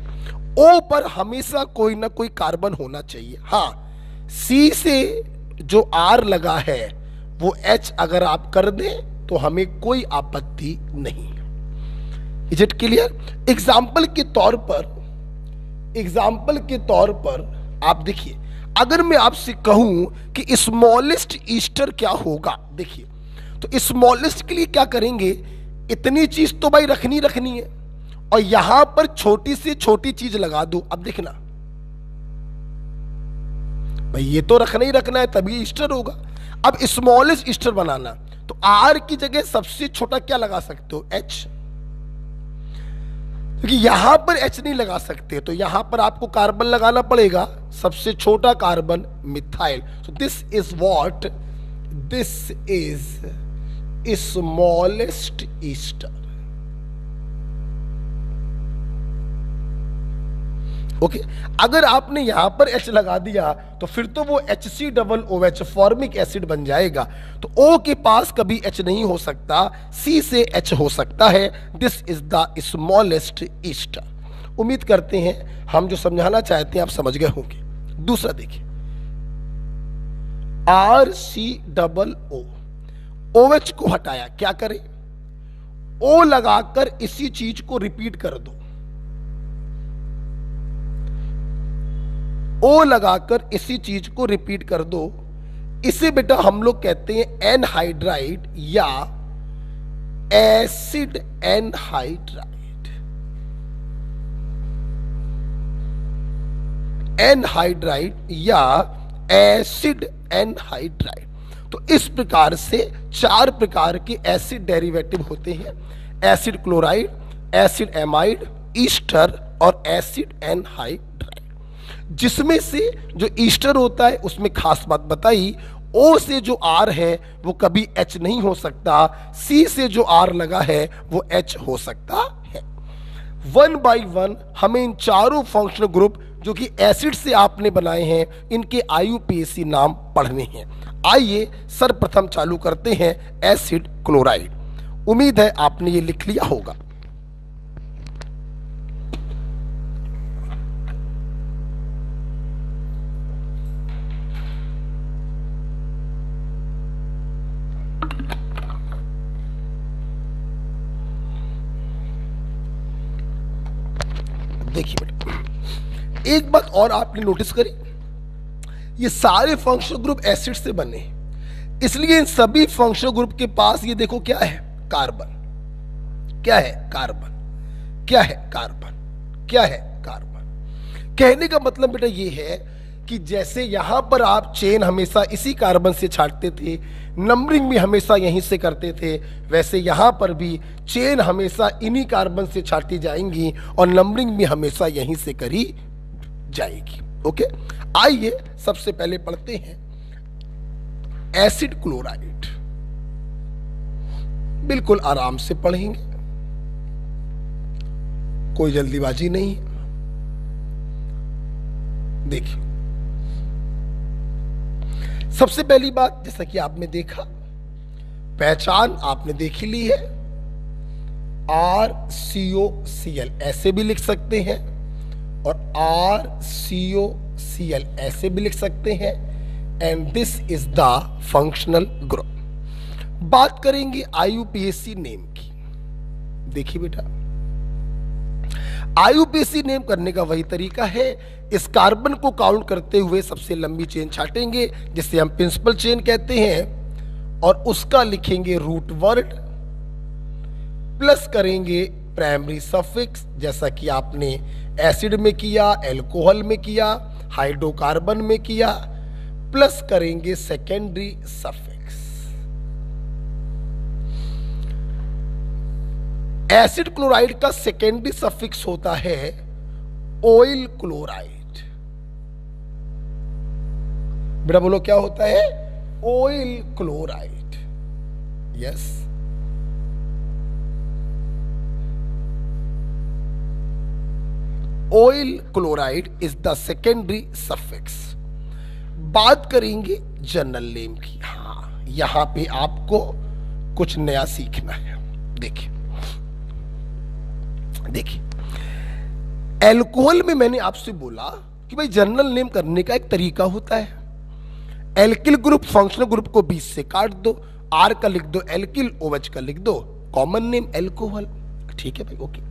ओ पर हमेशा कोई ना कोई कार्बन होना चाहिए। हाँ, सी से जो आर लगा है वो एच अगर आप कर दें तो हमें कोई आपत्ति नहीं है। Is it clear? एग्जाम्पल के तौर पर आप देखिए, अगर मैं आपसे कहूं कि स्मॉलेस्ट ईस्टर क्या होगा, देखिए तो स्मॉलेस्ट के लिए क्या करेंगे, इतनी चीज तो भाई रखनी है और यहां पर छोटी से छोटी चीज लगा दो। अब देखना भाई, ये तो रखना है तभी ईस्टर होगा। अब स्मॉलेस्ट ईस्टर बनाना तो आर की जगह सबसे छोटा क्या लगा सकते हो, एच, क्योंकि यहां पर एच नहीं लगा सकते तो यहां पर आपको कार्बन लगाना पड़ेगा, सबसे छोटा carbon methyl. So this is smallest Easter. Okay, अगर आपने यहां पर H लगा दिया तो फिर तो वो HCOOH फॉर्मिक एसिड बन जाएगा। तो O के पास कभी H नहीं हो सकता, C से H हो सकता है। This is the smallest Easter. उम्मीद करते हैं हम जो समझाना चाहते हैं आप समझ गए होंगे। दूसरा देखिए, RCOO, OH को हटाया, क्या करें, O लगाकर इसी चीज को रिपीट कर दो, O लगाकर इसी चीज को रिपीट कर दो। इसे बेटा हम लोग कहते हैं एनहाइड्राइड या एसिड एनहाइड्राइड। एनहाइड्राइड या एसिड एनहाइड्राइड। तो इस प्रकार से 4 प्रकार के एसिड डेरिवेटिव होते हैं, acid chloride, acid amide, Easter और एसिड एनहाइड्राइड। जिसमें से जो ईस्टर होता है उसमें खास बात बताई, O से जो R है वो कभी H नहीं हो सकता, C से जो R लगा है वो H हो सकता है। 1 बाय 1 हमें इन चारों फंक्शनल ग्रुप जो कि एसिड से आपने बनाए हैं इनके IUPAC नाम पढ़ने हैं। आइए सर्वप्रथम चालू करते हैं एसिड क्लोराइड। उम्मीद है आपने ये लिख लिया होगा। देखिए बेटा, एक बात और आपने नोटिस करी, ये सारे फंक्शनल ग्रुप एसिड से बने, इसलिए इन सभी फंक्शनल ग्रुप के पास ये देखो क्या है, कार्बन। क्या है, कार्बन। क्या है, कार्बन। क्या है, कार्बन। कहने का मतलब बेटा ये है कि जैसे यहां पर आप चेन हमेशा इसी कार्बन से छाटते थे, नंबरिंग भी हमेशा यहीं से करते थे, वैसे यहां पर भी चेन हमेशा इन्हीं कार्बन से छाटी जाएंगी और नंबरिंग भी हमेशा यहीं से करी जाएगी। ओके, आइए सबसे पहले पढ़ते हैं एसिड क्लोराइड। बिल्कुल आराम से पढ़ेंगे, कोई जल्दीबाजी नहीं है। देखिए, सबसे पहली बात, जैसा कि आपने देखा, पहचान आपने देखी ली है, RCOCl ऐसे भी लिख सकते हैं और RCOCl ऐसे भी लिख सकते हैं, and this is the functional group. बात करेंगे IUPAC नेम की। देखिए बेटा, IUPAC नेम करने का वही तरीका है, इस कार्बन को काउंट करते हुए सबसे लंबी चेन छाटेंगे जिसे हम प्रिंसिपल चेन कहते हैं, और उसका लिखेंगे रूट वर्ड, प्लस करेंगे प्राइमरी सफिक्स, जैसा कि आपने एसिड में किया, एल्कोहल में किया, हाइड्रोकार्बन में किया, प्लस करेंगे सेकेंडरी सफिक्स। एसिड क्लोराइड का सेकेंडरी सफिक्स होता है ऑयल क्लोराइड। बेटा बोलो क्या होता है, oil chloride. Yes, oil chloride is the secondary suffix. बात करेंगे जनरल नेम की। हाँ, यहां पे आपको कुछ नया सीखना है। देखिए देखिए, एल्कोहल में मैंने आपसे बोला कि भाई जनरल नेम करने का एक तरीका होता है। एल्किल ग्रुप फंक्शनल ग्रुप को 20 से काट दो, आर का लिख दो एल्किल, ओएच का लिख दो कॉमन नेम एल्कोहल। ठीक है भाई, ओके।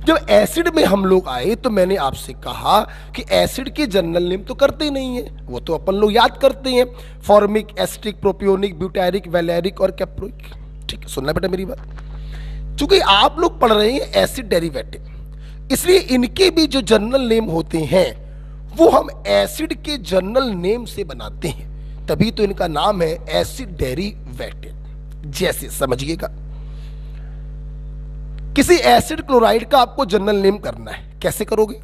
जब एसिड में हम लोग आए तो मैंने आपसे कहा कि एसिड के जनरल नेम तो करते ही नहीं है, वो तो अपन लोग याद करते हैं, फॉर्मिक, एस्टिक, प्रोपियोनिक, ब्यूटारिक, वैलेरिक और कैप्रोइक। ठीक है, सुनना बेटा मेरी बात। चूंकि आप लोग पढ़ रहे हैं एसिड डेरिवेटिव, इसलिए इनके भी जो जनरल नेम होते हैं वो हम एसिड के जनरल नेम से बनाते हैं, तभी तो इनका नाम है एसिड डेरिवेटिव। जैसे समझिएगा, किसी एसिड क्लोराइड का आपको जनरल नेम करना है, कैसे करोगे?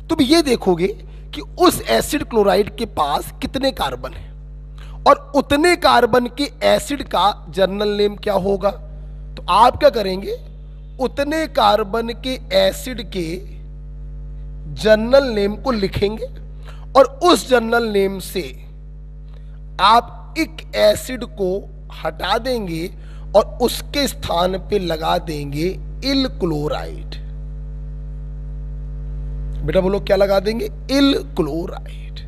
तुम ये देखोगे कि उस एसिड क्लोराइड के पास कितने कार्बन है और उतने कार्बन के एसिड का जनरल नेम क्या होगा। तो आप क्या करेंगे, उतने कार्बन के एसिड के जनरल नेम को लिखेंगे और उस जनरल नेम से आप एक एसिड को हटा देंगे और उसके स्थान पे लगा देंगे इल क्लोराइड। बेटा बोलो क्या लगा देंगे? इल क्लोराइड।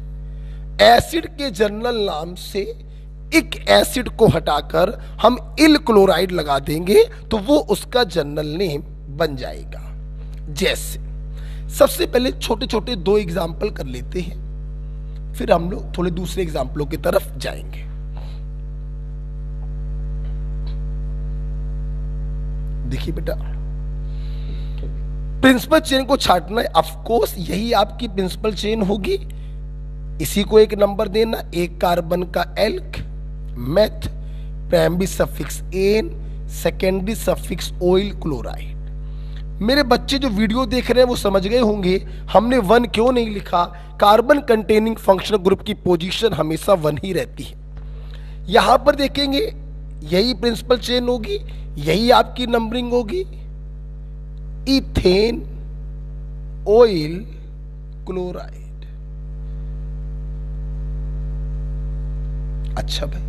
एसिड के जनरल नाम से एक एसिड को हटाकर हम इल क्लोराइड लगा देंगे तो वो उसका जनरल नेम बन जाएगा। जैसे सबसे पहले छोटे छोटे 2 एग्जाम्पल कर लेते हैं, फिर हम लोग थोड़े दूसरे एग्जाम्पलों की तरफ जाएंगे। देखिए बेटा, प्रिंसिपल चेन को छाटना है, ऑफ कोर्स यही आपकी प्रिंसिपल चेन होगी। इसी को एक नंबर देना, एक कार्बन का alk, meth, primary suffix ane, secondary suffix oyl chloride. मेरे बच्चे जो वीडियो देख रहे हैं वो समझ गए होंगे हमने 1 क्यों नहीं लिखा। कार्बन कंटेनिंग फंक्शनल ग्रुप की पोजीशन हमेशा 1 ही रहती है। यहां पर देखेंगे यही प्रिंसिपल चेन होगी, यही आपकी नंबरिंग होगी, इथेन ऑयल क्लोराइड। अच्छा भाई,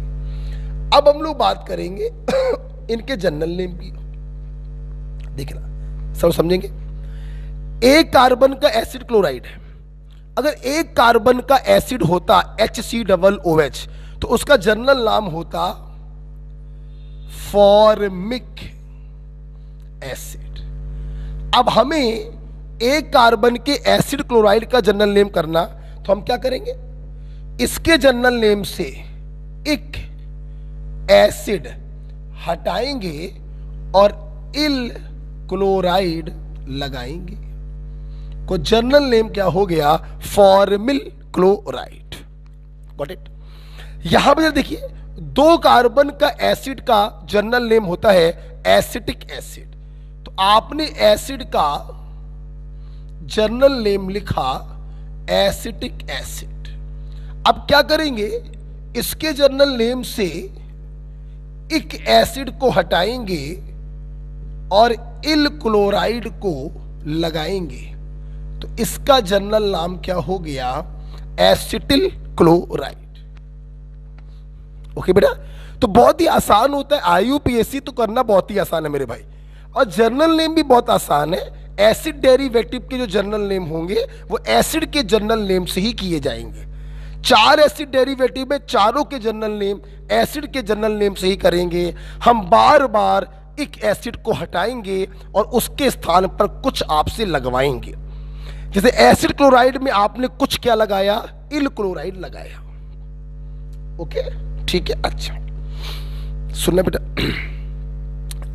अब हम लोग बात करेंगे इनके जनरल नेम की। देखना सब समझेंगे। एक कार्बन का एसिड क्लोराइड है, अगर एक कार्बन का एसिड होता HCOOH तो उसका जनरल नाम होता फॉर्मिक एसिड। अब हमें एक कार्बन के एसिड क्लोराइड का जनरल नेम करना, तो हम क्या करेंगे, इसके जनरल नेम से एक एसिड हटाएंगे और इल क्लोराइड लगाएंगे, को जनरल नेम क्या हो गया, फॉर्मिल क्लोराइड। Got it. यहां पर देखिए 2 कार्बन का एसिड का जनरल नेम होता है एसिटिक एसिड, तो आपने एसिड का जनरल नेम लिखा एसिटिक एसिड। अब क्या करेंगे, इसके जनरल नेम से एक एसिड को हटाएंगे और इल क्लोराइड को लगाएंगे, तो इसका जनरल नाम क्या हो गया, एसिटिल क्लोराइड। ओके बेटा, तो बहुत ही आसान होता है। IUPAC तो करना बहुत ही आसान है मेरे भाई, और जनरल नेम भी बहुत आसान है। एसिड डेरिवेटिव के जो जनरल नेम होंगे वो एसिड के जनरल नेम से ही किए जाएंगे। 4 एसिड डेरिवेटिव में चारों के जनरल नेम एसिड के जनरल नेम से ही करेंगे। हम बार बार एक एसिड को हटाएंगे और उसके स्थान पर कुछ आपसे लगवाएंगे। जैसे एसिड क्लोराइड में आपने कुछ क्या लगाया, इल क्लोराइड लगाया। ओके ठीक है। अच्छा सुनना बेटा,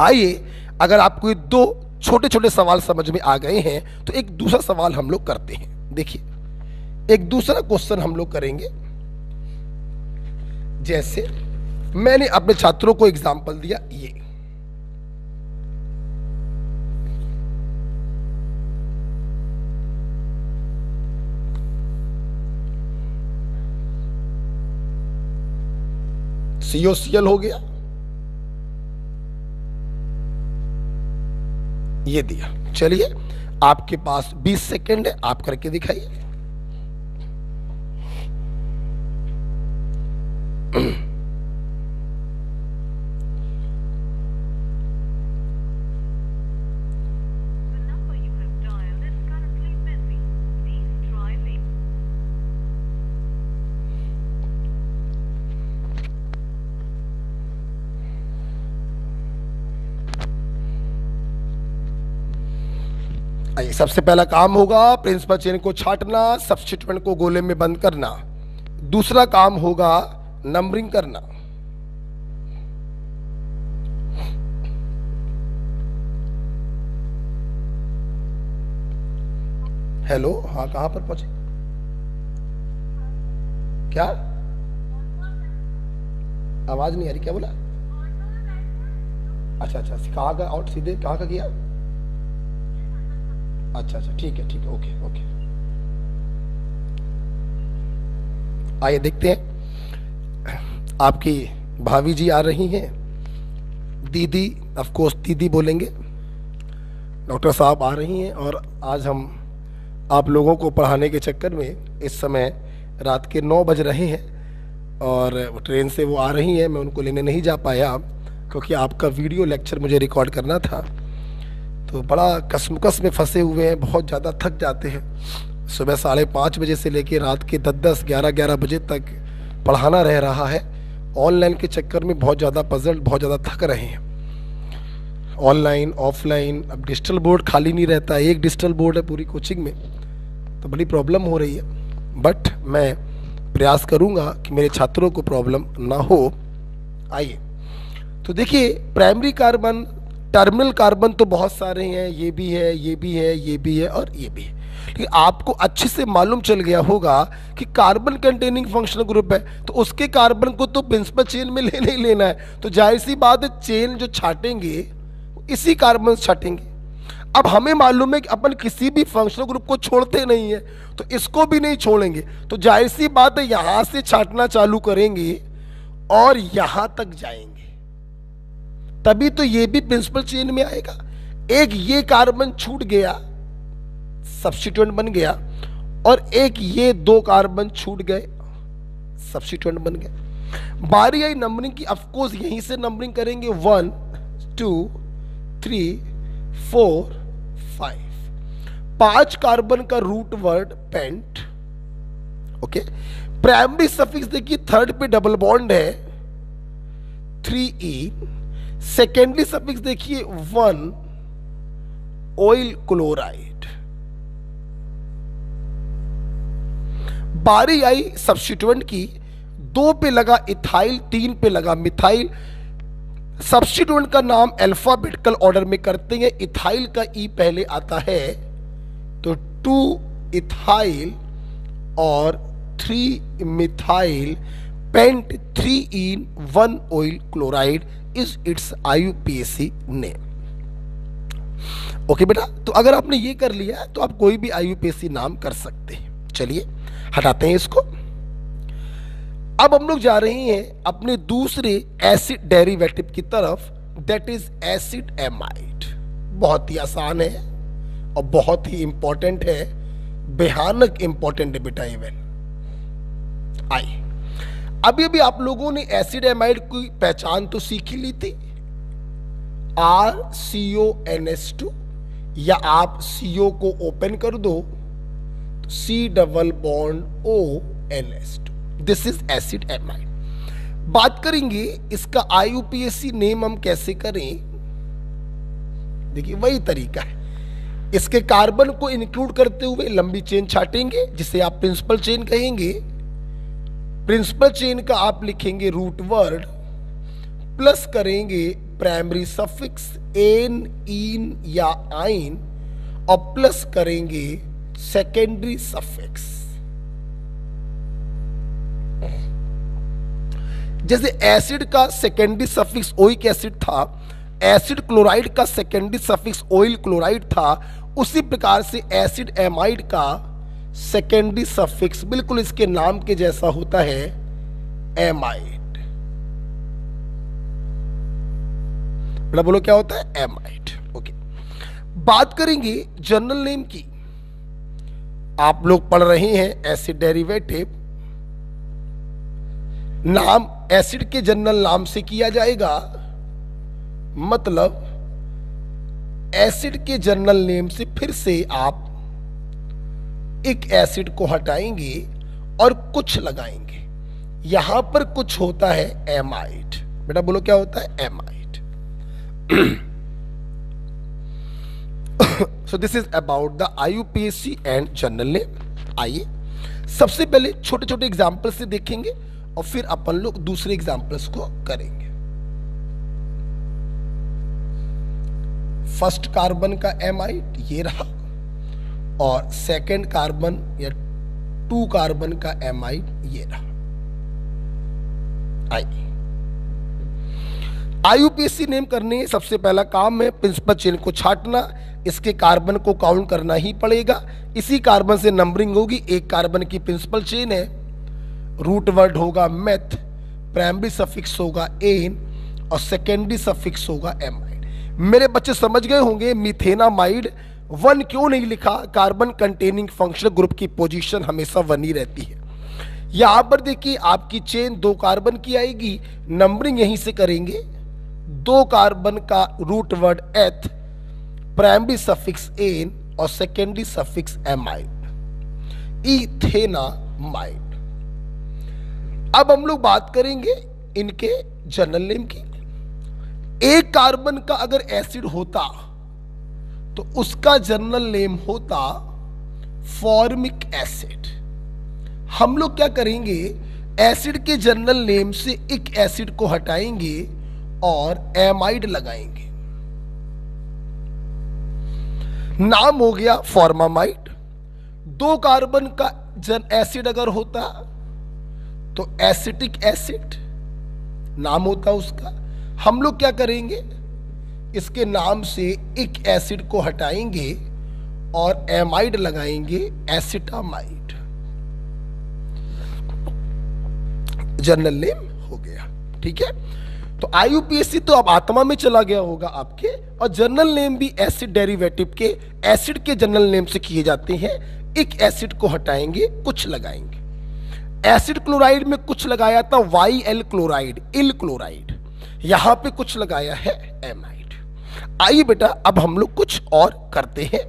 आइए अगर आपको ये 2 छोटे छोटे सवाल समझ में आ गए हैं तो एक दूसरा सवाल हम लोग करते हैं। देखिए एक दूसरा क्वेश्चन हम लोग करेंगे। जैसे मैंने अपने छात्रों को एग्जाम्पल दिया, ये COCl हो गया, ये दिया। चलिए आपके पास 20 सेकेंड है, आप करके दिखाइए। आइए, सबसे पहला काम होगा प्रिंसिपल चेन को छांटना, सब्स्टिट्यूएंट को गोले में बंद करना। दूसरा काम होगा नंबरिंग करना। हेलो, हाँ कहां पर पहुंचे? क्या आवाज नहीं आ रही, क्या बोला? अच्छा अच्छा, कहाँ का आउट, सीधे कहाँ का किया? अच्छा अच्छा, ठीक है ठीक है, ओके ओके। आइए देखते हैं, आपकी भाभी जी आ रही हैं, दीदी, ऑफ कोर्स दीदी बोलेंगे, डॉक्टर साहब आ रही हैं। और आज हम आप लोगों को पढ़ाने के चक्कर में इस समय रात के 9 बज रहे हैं और ट्रेन से वो आ रही हैं, मैं उनको लेने नहीं जा पाया क्योंकि आपका वीडियो लेक्चर मुझे रिकॉर्ड करना था। तो बड़ा कसमकस में फंसे हुए हैं, बहुत ज़्यादा थक जाते हैं। सुबह 5:30 बजे से लेकर रात के 10-10, 11-11 बजे तक पढ़ाना रह रहा है। ऑनलाइन के चक्कर में बहुत ज़्यादा पजल, बहुत ज़्यादा थक रहे हैं। ऑनलाइन ऑफलाइन, अब डिजिटल बोर्ड खाली नहीं रहता, एक डिजिटल बोर्ड है पूरी कोचिंग में, तो बड़ी प्रॉब्लम हो रही है। बट मैं प्रयास करूँगा कि मेरे छात्रों को प्रॉब्लम ना हो। आइए तो देखिए, प्राइमरी कार्बन, टर्मिनल कार्बन तो बहुत सारे हैं, ये भी है, ये भी है, ये भी है और ये भी है। लेकिन आपको अच्छे से मालूम चल गया होगा कि कार्बन कंटेनिंग फंक्शनल ग्रुप है तो उसके कार्बन को तो प्रिंसिपल चेन में लेना ही लेना है। तो जाहिर सी बात है, चेन जो छाटेंगे इसी कार्बन छाटेंगे। अब हमें मालूम है कि अपन किसी भी फंक्शनल ग्रुप को छोड़ते नहीं है, तो इसको भी नहीं छोड़ेंगे। तो जाहिर सी बात है, यहां से छाटना चालू करेंगे और यहां तक जाएंगे, तभी तो ये भी प्रिंसिपल चेन में आएगा। एक ये कार्बन छूट गया, सब्स्टिट्यूएंट बन गया, और एक ये 2 कार्बन छूट गए, सब्स्टिट्यूएंट बन गए। बारी आई नंबरिंग की, ऑफ कोर्स यहीं से नंबरिंग करेंगे, 1 2 3 4 5। 5 कार्बन का root word pent. Okay, primary suffix देखिए, थर्ड पे डबल बॉन्ड है 3E। सेकेंडरी सफिक्स देखिए 1 ऑयल क्लोराइड। बारी आई सब्स्टिट्यूएंट की, 2 पे लगा इथाइल, 3 पे लगा मिथाइल। सब्स्टिट्यूएंट का नाम अल्फाबेटिकल ऑर्डर में करते हैं। इथाइल का ई पहले आता है, तो 2 इथाइल और 3 methyl paint 3 1 oil chloride is its IUPAC name. Okay बेटा, तो अगर आपने ये कर लिया तो आप कोई भी IUPAC नाम कर सकते हैं। चलिए हटाते हैं इसको। अब हम लोग जा रहे हैं अपने दूसरे एसिड डेरिवेटिव की तरफ, दैट इज एसिड एमाइड। बहुत ही आसान है और बहुत ही इंपॉर्टेंट है, भयानक इंपॉर्टेंट है बेटा। इवन आइए, अभी अभी आप लोगों ने एसिड एमाइड की पहचान तो सीख ही ली थी, RCONS2, या आप CO को ओपन कर दो तो C double bond ONS2, this is acid amide. बात करेंगे इसका IUPAC नेम हम कैसे करें। देखिए वही तरीका है, इसके कार्बन को इंक्लूड करते हुए लंबी चेन छाटेंगे जिसे आप प्रिंसिपल चेन कहेंगे। प्रिंसिपल चेन का आप लिखेंगे रूट वर्ड, प्लस करेंगे प्राइमरी सफिक्स एन, इन या आइन, और प्लस करेंगे सेकेंडरी सफिक्स। जैसे एसिड का सेकेंडरी सफिक्स ओइक एसिड था, एसिड क्लोराइड का सेकेंडरी सफिक्स ऑयल क्लोराइड था, उसी प्रकार से एसिड एमाइड का सेकेंडरी सफिक्स बिल्कुल इसके नाम के जैसा होता है, एमाइड। बेटा बोलो क्या होता है, एमाइड। ओके, बात करेंगे जनरल नेम की। आप लोग पढ़ रहे हैं एसिड डेरिवेटिव, नाम एसिड के जनरल नाम से किया जाएगा, मतलब एसिड के जनरल नेम से फिर से आप एक एसिड को हटाएंगे और कुछ लगाएंगे। यहां पर कुछ होता है एमाइड। बेटा बोलो क्या होता है? Amide. So this is about the IUPAC and general name. आइए सबसे पहले छोटे छोटे एग्जाम्पल से देखेंगे और फिर अपन लोग दूसरे एग्जाम्पल्स को करेंगे। फर्स्ट कार्बन का एमाइड ये रहा और सेकंड कार्बन या 2 कार्बन का एमाइड ये रहा। आइए IUPAC नेम करने सबसे पहला काम है प्रिंसिपल चेन को छांटना। इसके कार्बन को काउंट करना ही पड़ेगा, इसी कार्बन से नंबरिंग होगी। एक कार्बन की प्रिंसिपल चेन है, रूट वर्ड होगा मेथ, प्राइमरी सफिक्स होगा एन और सेकेंडरी सफिक्स होगा एमाइड। मेरे बच्चे समझ गए होंगे मिथेनामाइड 1 क्यों नहीं लिखा? कार्बन कंटेनिंग फंक्शनल ग्रुप की पोजीशन हमेशा 1 ही रहती है। यहां पर देखिए आपकी चेन 2 कार्बन की आएगी, नंबरिंग यहीं से करेंगे। 2 कार्बन का root word eth, primary suffix ane और सेकेंडरी सफिक्स एमाइड, इथेनामाइड। अब हम लोग बात करेंगे इनके जनरल नेम की। एक कार्बन का अगर एसिड होता तो उसका जनरल नेम होता फॉर्मिक एसिड। हम लोग क्या करेंगे, एसिड के जनरल नेम से एक एसिड को हटाएंगे और एमाइड लगाएंगे। नाम हो गया फॉर्मामाइड। 2 कार्बन का एसिड अगर होता तो एसिटिक एसिड नाम होता उसका। हम लोग क्या करेंगे, इसके नाम से एक एसिड को हटाएंगे और एमाइड लगाएंगे, एसिटामाइड। जनरल नेम हो गया। ठीक है, तो IUPAC तो अब आत्मा में चला गया होगा आपके, और जनरल नेम भी एसिड डेरिवेटिव के एसिड के जनरल नेम से किए जाते हैं। एक एसिड को हटाएंगे, कुछ लगाएंगे। एसिड क्लोराइड में कुछ लगाया था YL क्लोराइड, इल क्लोराइड, यहां पे कुछ लगाया है एमाइड। आइए बेटा अब हम लोग कुछ और करते हैं।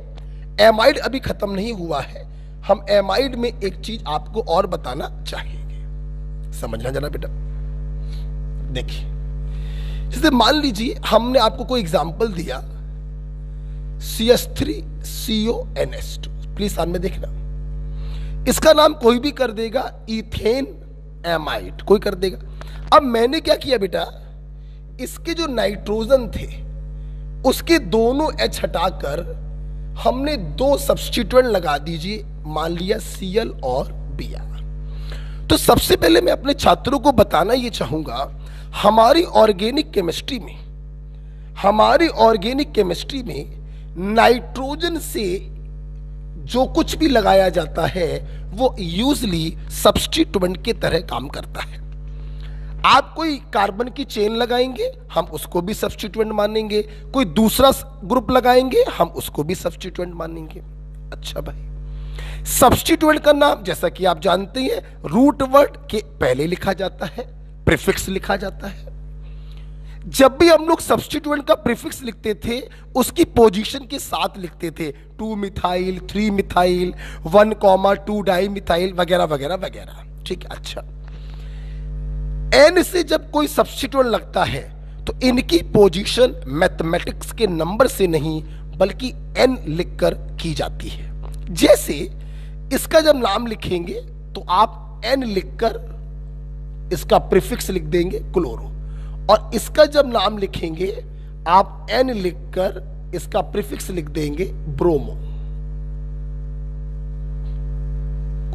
एमाइड अभी खत्म नहीं हुआ है, हम एमाइड में एक चीज आपको और बताना चाहेंगे, समझना जरा बेटा। देखिए जैसे मान लीजिए हमने आपको कोई एग्जांपल दिया CH3CONS2, प्लीज सामने देखना। इसका नाम कोई भी कर देगा इथेन एमाइड, कोई कर देगा। अब मैंने क्या किया बेटा, इसके जो नाइट्रोजन थे उसके दोनों H हटाकर हमने 2 सब्स्टिट्यूएंट लगा दीजिए, मान लिया Cl और Br। तो सबसे पहले मैं अपने छात्रों को बताना ये चाहूंगा, हमारी ऑर्गेनिक केमिस्ट्री में नाइट्रोजन से जो कुछ भी लगाया जाता है वो यूजली सब्स्टिट्यूएंट के तरह काम करता है। आप कोई कार्बन की चेन लगाएंगे, हम उसको भी सब्स्टिट्यूएंट मानेंगे, कोई दूसरा ग्रुप लगाएंगे, हम उसको भी सब्स्टिट्यूएंट मानेंगे। अच्छा भाई, सब्स्टिट्यूएंट का नाम जैसा कि आप जानते हैं रूट वर्ड के पहले लिखा जाता है, प्रीफिक्स लिखा जाता है। जब भी हम लोग सब्स्टिट्यूएंट का प्रीफिक्स लिखते थे उसकी पोजीशन के साथ लिखते थे, 2 मिथाइल, 3 मिथाइल, 1,2 डाई मिथाइल वगैरह वगैरह वगैरह। ठीक है, अच्छा एन से जब कोई सब्स्टिट्यूएंट लगता है तो इनकी पोजीशन मैथमेटिक्स के नंबर से नहीं बल्कि एन लिखकर की जाती है। जैसे इसका जब नाम लिखेंगे तो आप एन लिखकर इसका प्रीफिक्स लिख देंगे क्लोरो, और इसका जब नाम लिखेंगे आप एन लिखकर इसका प्रीफिक्स लिख देंगे ब्रोमो।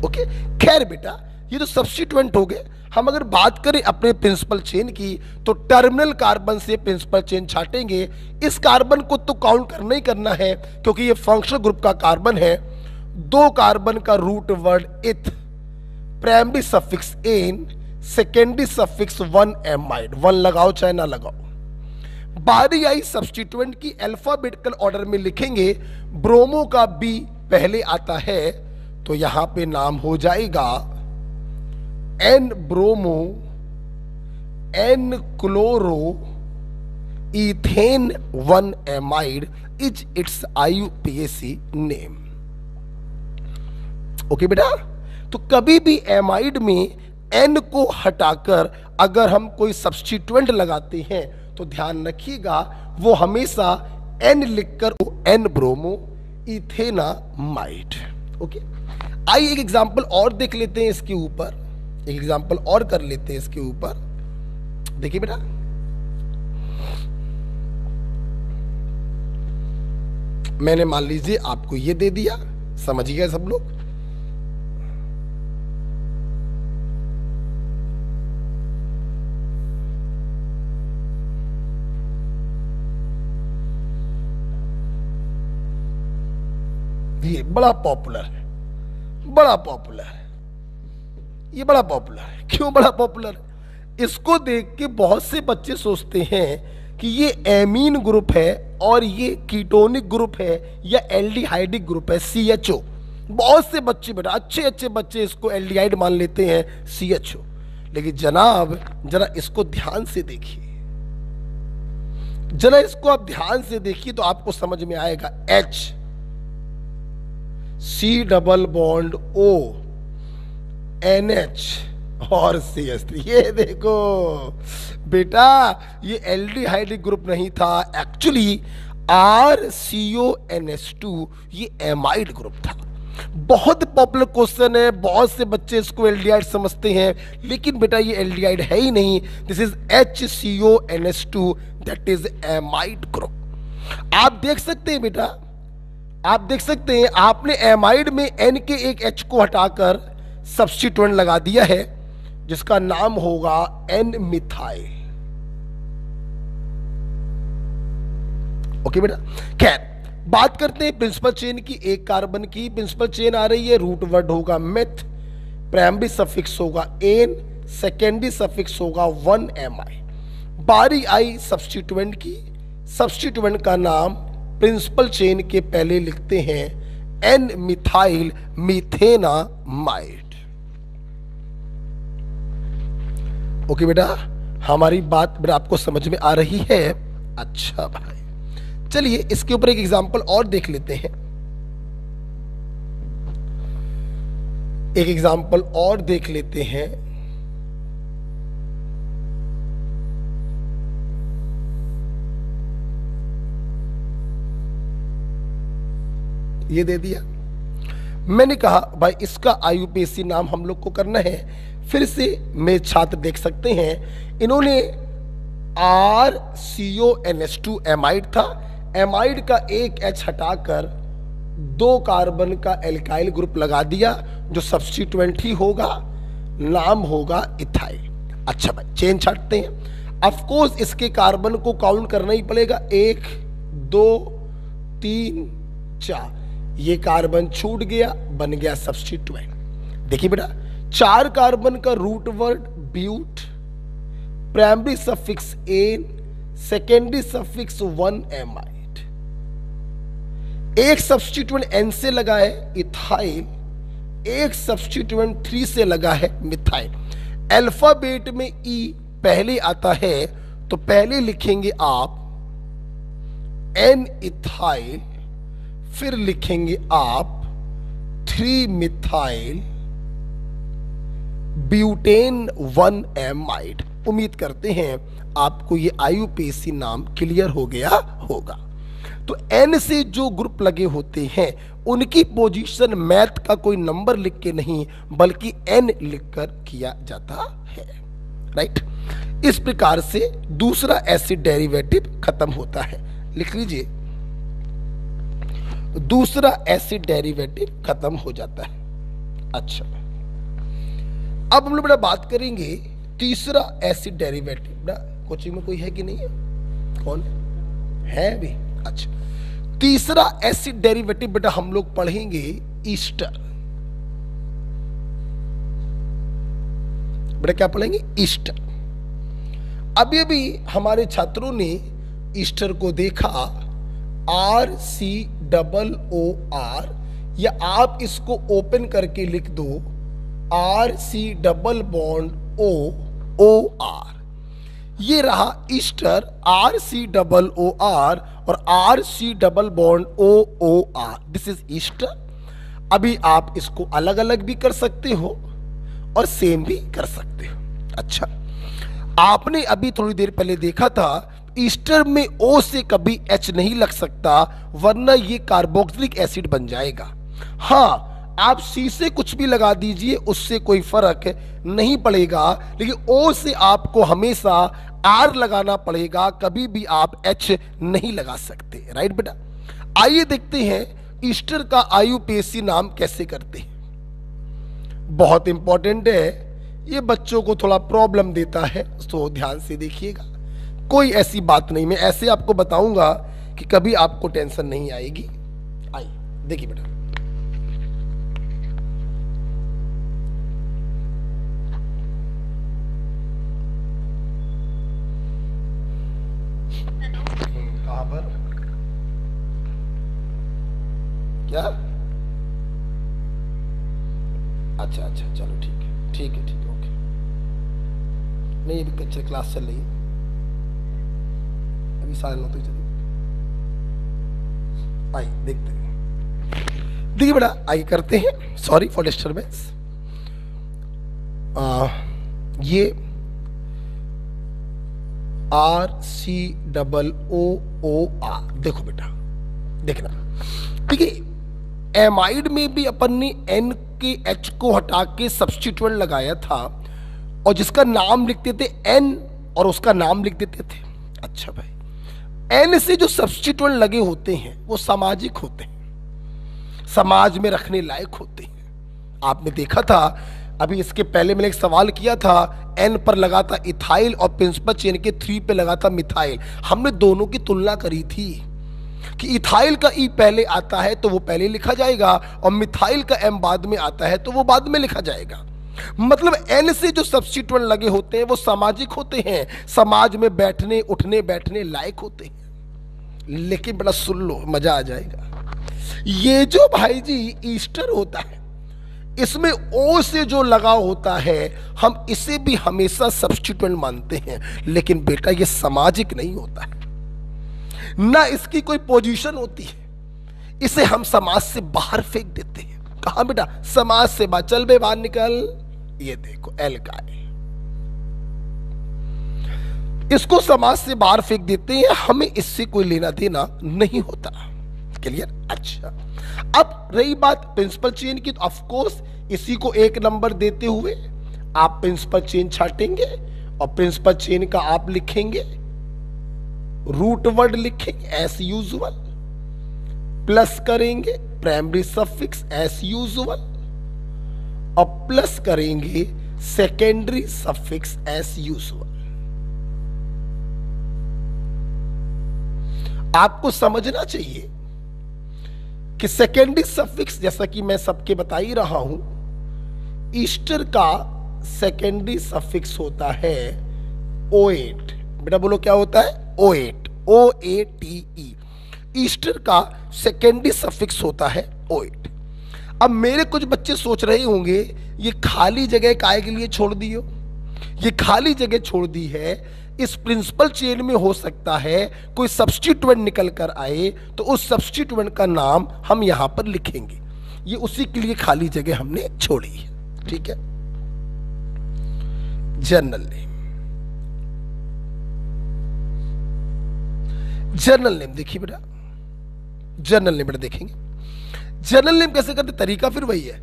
ओके, खैर बेटा ये तो सब्स्टिट्यूएंट हो गए। हम अगर बात करें अपने प्रिंसिपल चेन की तो टर्मिनल कार्बन से प्रिंसिपल चेन छाटेंगे। इस कार्बन को तो काउंट करना ही करना है क्योंकि ये फंक्शनल ग्रुप का कार्बन है। 2 कार्बन का root word eth, primary suffix ane, secondary suffix 1 amide. 1 लगाओ चाहे ना लगाओ, बारी आई सब्स्टिट्यूएंट की, अल्फाबेटिकल ऑर्डर में लिखेंगे, ब्रोमो का बी पहले आता है तो यहां पे नाम हो जाएगा N bromo N chloro ethane 1 amide is its IUPAC name. Okay बेटा, तो कभी भी एमाइड में एन को हटाकर अगर हम कोई सब्स्टिट्यूएंट लगाते हैं तो ध्यान रखिएगा वो हमेशा एन लिखकर एन ब्रोमो इथेनामाइड। ओके, आइए एक एग्जांपल और देख लेते हैं इसके ऊपर, एक एग्जांपल और कर लेते हैं इसके ऊपर। देखिए बेटा, मैंने मान लीजिए आपको ये दे दिया, समझ गए सब लोग। ये बड़ा पॉपुलर है, बड़ा पॉपुलर है, ये बड़ा पॉपुलर है। क्यों बड़ा पॉपुलर है? इसको देख के बहुत से बच्चे सोचते हैं कि ये एमीन ग्रुप है और ये कीटोनिक ग्रुप है या एल्डिहाइडिक ग्रुप है, CHO। बहुत से बच्चे बेटा, अच्छे अच्छे बच्चे इसको एल्डिहाइड मान लेते हैं, CHO। लेकिन जनाब जरा इसको ध्यान से देखिए, जरा इसको आप ध्यान से देखिए तो आपको समझ में आएगा। H C double bond O NH और CH3। ये देखो बेटा, ये एल्डिहाइडिक ग्रुप नहीं था, एक्चुअली RCONH2 ये एमाइड ग्रुप था। बहुत पॉपुलर क्वेश्चन है, बहुत से बच्चे इसको एल्डिहाइड समझते हैं, लेकिन बेटा ये एल्डिहाइड है ही नहीं। This is HCONH2, that is amide group. आप देख सकते हैं बेटा, आप देख सकते हैं आपने एमाइड में N के एक H को हटाकर सब्स्टिट्यूएंट लगा दिया है जिसका नाम होगा N मिथाइल। ओके बेटा, खैर बात करते हैं प्रिंसिपल चेन की। एक कार्बन की प्रिंसिपल चेन आ रही है, रूट वर्ड होगा मेथ, प्राइमरी सफिक्स होगा एन, सेकेंडरी सफिक्स होगा 1 Mi। बारी आई सब्स्टिट्यूएंट की, सब्स्टिट्यूएंट का नाम प्रिंसिपल चेन के पहले लिखते हैं N मिथाइल मीथेनामाइड। ओके बेटा, हमारी बात बेटा आपको समझ में आ रही है? अच्छा भाई, चलिए इसके ऊपर एक एग्जांपल और देख लेते हैं, एक एग्जांपल और देख लेते हैं। ये दे दिया, मैंने कहा भाई इसका IUPAC नाम हम लोग को करना है। फिर से मेरे छात्र देख सकते हैं, इन्होंने RCONH2 एमाइड था, एमाइड का एक H हटाकर 2 कार्बन का एल्काइल ग्रुप लगा दिया जो सब्स्टिट्यूएंट ही होगा, नाम होगा इथाइल। अच्छा भाई, चेन छाटते हैं। ऑफ कोर्स इसके कार्बन को काउंट करना ही पड़ेगा, 1 2 3 4, ये कार्बन छूट गया, बन गया सब्स्टिट्यूएंट। देखिए बेटा, 4 कार्बन का root word but, primary suffix ane, secondary suffix 1 amide, एक सब्स्टिट्यूएंट N से लगा है इथाइल, एक सब्स्टिट्यूएंट 3 से लगा है मिथाइल। अल्फाबेट में E पहले आता है तो पहले लिखेंगे आप N इथाइल, फिर लिखेंगे आप 3 मिथाइल ब्यूटेन 1 एमाइड। उम्मीद करते हैं आपको ये IUPAC नाम क्लियर हो गया होगा। तो N से जो ग्रुप लगे होते हैं उनकी पोजीशन मैथ का कोई नंबर लिख के नहीं बल्कि N लिखकर किया जाता है, राइट। इस प्रकार से दूसरा एसिड डेरिवेटिव खत्म होता है। लिख लीजिए, दूसरा एसिड डेरिवेटिव खत्म हो जाता है। अच्छा, अब हम लोग बेटा बात करेंगे तीसरा एसिड डेरिवेटिव। बेटा कोचिंग में कोई है कि नहीं है? कौन है भी? अच्छा, तीसरा एसिड डेरिवेटिव बेटा हम लोग पढ़ेंगे ईस्टर। बेटा क्या पढ़ेंगे? ईस्टर। अभी अभी हमारे छात्रों ने ईस्टर को देखा, RCOOR, या आप इसको ओपन करके लिख दो RCOOR। ये रहा ईस्टर, RCOOR और RCOOR, दिस इज ईस्टर। अभी आप इसको अलग अलग भी कर सकते हो और सेम भी कर सकते हो। अच्छा, आपने अभी थोड़ी देर पहले देखा था ईस्टर में O से कभी H नहीं लग सकता, वरना ये कार्बोक्सिलिक एसिड बन जाएगा। हाँ, आप C से कुछ भी लगा दीजिए, उससे कोई फर्क नहीं पड़ेगा, लेकिन O से आपको हमेशा R लगाना पड़ेगा, कभी भी आप H नहीं लगा सकते। राइट बेटा, आइए देखते हैं ईस्टर का IUPAC नाम कैसे करते हैं। बहुत इंपॉर्टेंट है, ये बच्चों को थोड़ा प्रॉब्लम देता है, तो ध्यान से देखिएगा। कोई ऐसी बात नहीं, मैं ऐसे आपको बताऊंगा कि कभी आपको टेंशन नहीं आएगी। आइए देखिए बेटा, कहां पर क्या? अच्छा अच्छा, चलो ठीक है ठीक है ठीक है, ओके। नहीं, अभी कच्चे क्लास चल रही है, अभी 9:30 तक चली। आइए देखते हैं, देखिए बेटा, आइए करते हैं। Sorry for disturbance. ये RCOOR, देखो बेटा, देखना, ठीक है। एमाइड में भी अपन ने N के H को हटा के सब्स्टिट्यूएंट लगाया था, और जिसका नाम लिखते थे N और उसका नाम लिख देते थे। अच्छा भाई, N से जो सब्स्टिट्यूएंट लगे होते हैं वो सामाजिक होते हैं, समाज में रखने लायक होते हैं। आपने देखा था, अभी इसके पहले मैंने एक सवाल किया था, N पर लगा था इथाइल और प्रिंसिपल चेन के 3 पे लगा था मिथाइल। हमने दोनों की तुलना करी थी कि इथाइल का ई पहले आता है तो वो पहले लिखा जाएगा, और मिथाइल का एम बाद में आता है तो वो बाद में लिखा जाएगा। मतलब N से जो सब्स्टिट्यूएंट लगे होते हैं वो सामाजिक होते हैं, समाज में बैठने उठने बैठने लायक होते हैं। लेकिन बड़ा सुन लो, मजा आ जाएगा। ये जो भाई जी ईस्टर होता है, इसमें O से जो लगा होता है, हम इसे भी हमेशा सब्स्टिट्यूएंट मानते हैं, लेकिन बेटा ये सामाजिक नहीं होता है, ना इसकी कोई पोजीशन होती है, इसे हम समाज से बाहर फेंक देते हैं। कहा बेटा? समाज से बाहर, चल बे बाहर निकल। ये देखो एल का है, इसको समाज से बाहर फेंक देते हैं, हमें इससे कोई लेना देना नहीं होता। क्लियर? अच्छा, अब रही बात प्रिंसिपल चेन की, तो ऑफ कोर्स इसी को 1 नंबर देते हुए आप प्रिंसिपल चेन छाटेंगे, और प्रिंसिपल चेन का आप लिखेंगे रूट वर्ड लिखेंगे एस यूजुअल, प्लस करेंगे प्राइमरी सफिक्स एस यूजुअल, और प्लस करेंगे सेकेंडरी सफिक्स एस यूजुअल। आपको समझना चाहिए कि सेकेंडरी सफिक्स, जैसा कि मैं सबके बता ही रहा हूं, ईस्टर का सेकेंडरी सफिक्स होता है O8। बेटा बोलो क्या होता है? O8, OATE। ईस्टर का सेकेंडरी सफिक्स होता है O8। अब मेरे कुछ बच्चे सोच रहे होंगे ये खाली जगह काहे के लिए छोड़ दी हो? ये खाली जगह छोड़ दी है, इस प्रिंसिपल चेन में हो सकता है कोई सब्स्टिट्यूएंट निकल कर आए, तो उस सब्स्टिट्यूएंट का नाम हम यहां पर लिखेंगे। ये उसी के लिए खाली जगह हमने छोड़ी है। ठीक है, जर्नल नेम, जर्नल नेम देखिए बेटा, जर्नल नेम बेटा देखेंगे जर्नल नेम कैसे करते, तरीका फिर वही है।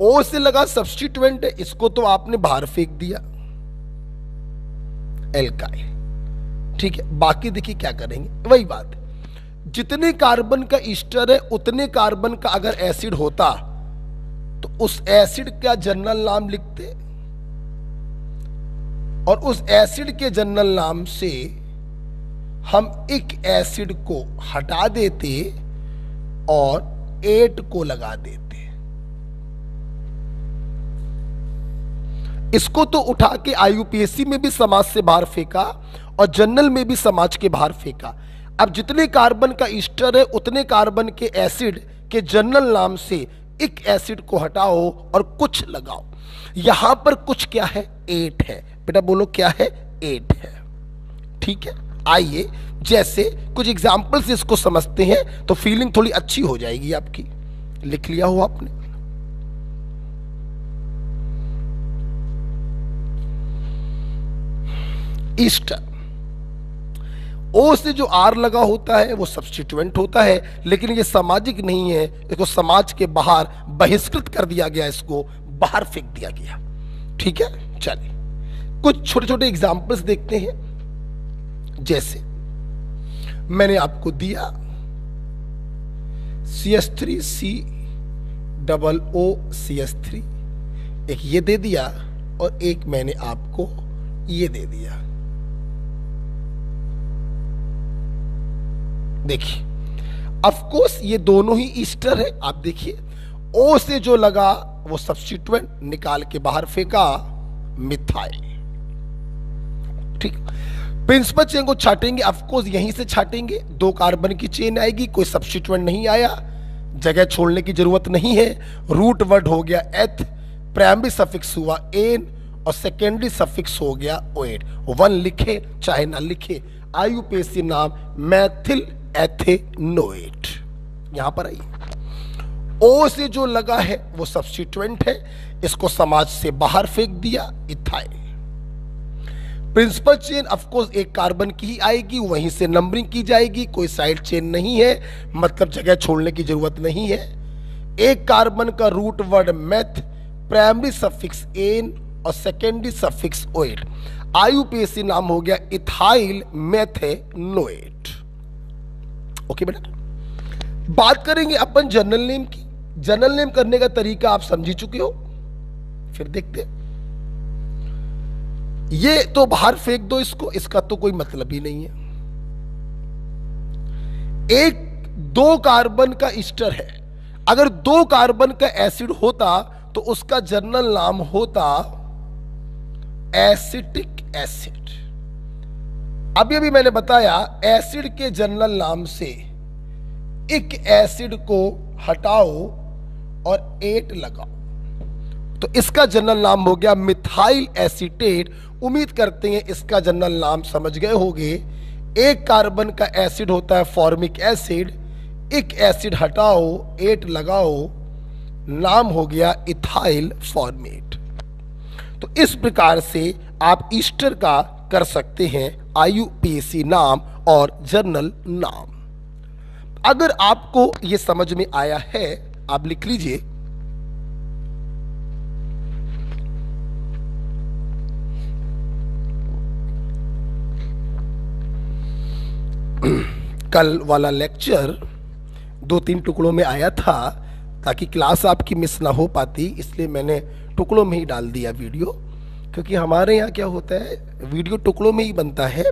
ओ से लगा सब्स्टिट्यूएंट है, इसको तो आपने बाहर फेंक दिया, एल्काइल। ठीक है, बाकी देखिए क्या करेंगे, वही बात, जितने कार्बन का ईस्टर है उतने कार्बन का अगर एसिड होता तो उस एसिड का जर्नल नाम लिखते, और उस एसिड के जर्नल नाम से हम एक एसिड को हटा देते और 8 को लगा देते। इसको तो उठा के IUPAC में भी समाज से बाहर फेंका और जर्नल में भी समाज के बाहर फेंका, अब जितने कार्बन का ईस्टर है उतने कार्बन के एसिड के जनरल नाम से एक एसिड को हटाओ और कुछ लगाओ। यहां पर कुछ क्या है? 8 है। बेटा बोलो क्या है? 8 है। ठीक है, आइए जैसे कुछ एग्जाम्पल से इसको समझते हैं तो फीलिंग थोड़ी अच्छी हो जाएगी आपकी। लिख लिया हो आपने? ईस्टर, ओ से जो आर लगा होता है वो सब्स्टिट्यूएंट होता है, लेकिन ये सामाजिक नहीं है, इसको समाज के बाहर बहिष्कृत कर दिया गया, इसको बाहर फेंक दिया गया। ठीक है, चलिए कुछ छोटे छोटे एग्जाम्पल्स देखते हैं। जैसे मैंने आपको दिया CH3COO-CH3, एक ये दे दिया और एक मैंने आपको ये दे दिया। देखिए ऑफ कोर्स ये दोनों ही ईस्टर है। आप देखिए ओ से जो लगा वो सब्स्टिट्यूएंट, निकाल के बाहर फेंका मिथाइल। ठीक, प्रिंसिपल चेन को छाटेंगे, ऑफ कोर्स यहीं से छाटेंगे, 2 कार्बन की चेन आएगी, कोई सब्स्टिट्यूएंट नहीं आया, जगह छोड़ने की जरूरत नहीं है। रूट वर्ड हो गया एथ, प्राइमरी सफिक्स हुआ एन और सेकेंडरी सफिक्स हो गया ओएट। 1 लिखे चाहे ना लिखे, आईयूपीएसी नाम मैथिल एथेनोएट। यहां पर आइए, ओ से जो लगा है वो सब्स्टिट्यूएंट है, इसको समाज से बाहर फेंक दिया, ethyl. Principal chain of course एक कार्बन की ही आएगी, वहीं से नंबरिंग की जाएगी, कोई साइड चेन नहीं है, मतलब जगह छोड़ने की जरूरत नहीं है। एक कार्बन का root word meth, primary suffix ane और सेकेंडरी सफिक्स ओएट। आईयूपीएसी नाम हो गया इथाइल मेथेनोएट। ओके बेटा, बात करेंगे अपन जनरल नेम की। जनरल नेम करने का तरीका आप समझ चुके हो, फिर देखते हैं। ये तो बाहर फेंक दो इसको, इसका तो कोई मतलब ही नहीं है। एक 2 कार्बन का ईस्टर है, अगर 2 कार्बन का एसिड होता तो उसका जनरल नाम होता एसिटिक एसिड। अभी अभी मैंने बताया एसिड के जनरल नाम से एक एसिड को हटाओ और 8 लगाओ, तो इसका जनरल नाम हो गया मिथाइल एसीटेट। उम्मीद करते हैं इसका जनरल नाम समझ गए होंगे। एक कार्बन का एसिड होता है फॉर्मिक एसिड, एक एसिड हटाओ 8 लगाओ, नाम हो गया इथाइल फॉर्मेट। तो इस प्रकार से आप ईस्टर का कर सकते हैं आईयूपीएसी नाम और जर्नल नाम। अगर आपको यह समझ में आया है आप लिख लीजिए कल वाला लेक्चर 2-3 टुकड़ों में आया था ताकि क्लास आपकी मिस ना हो पाती, इसलिए मैंने टुकड़ों में ही डाल दिया वीडियो। क्योंकि हमारे यहाँ क्या होता है, वीडियो टुकड़ों में ही बनता है,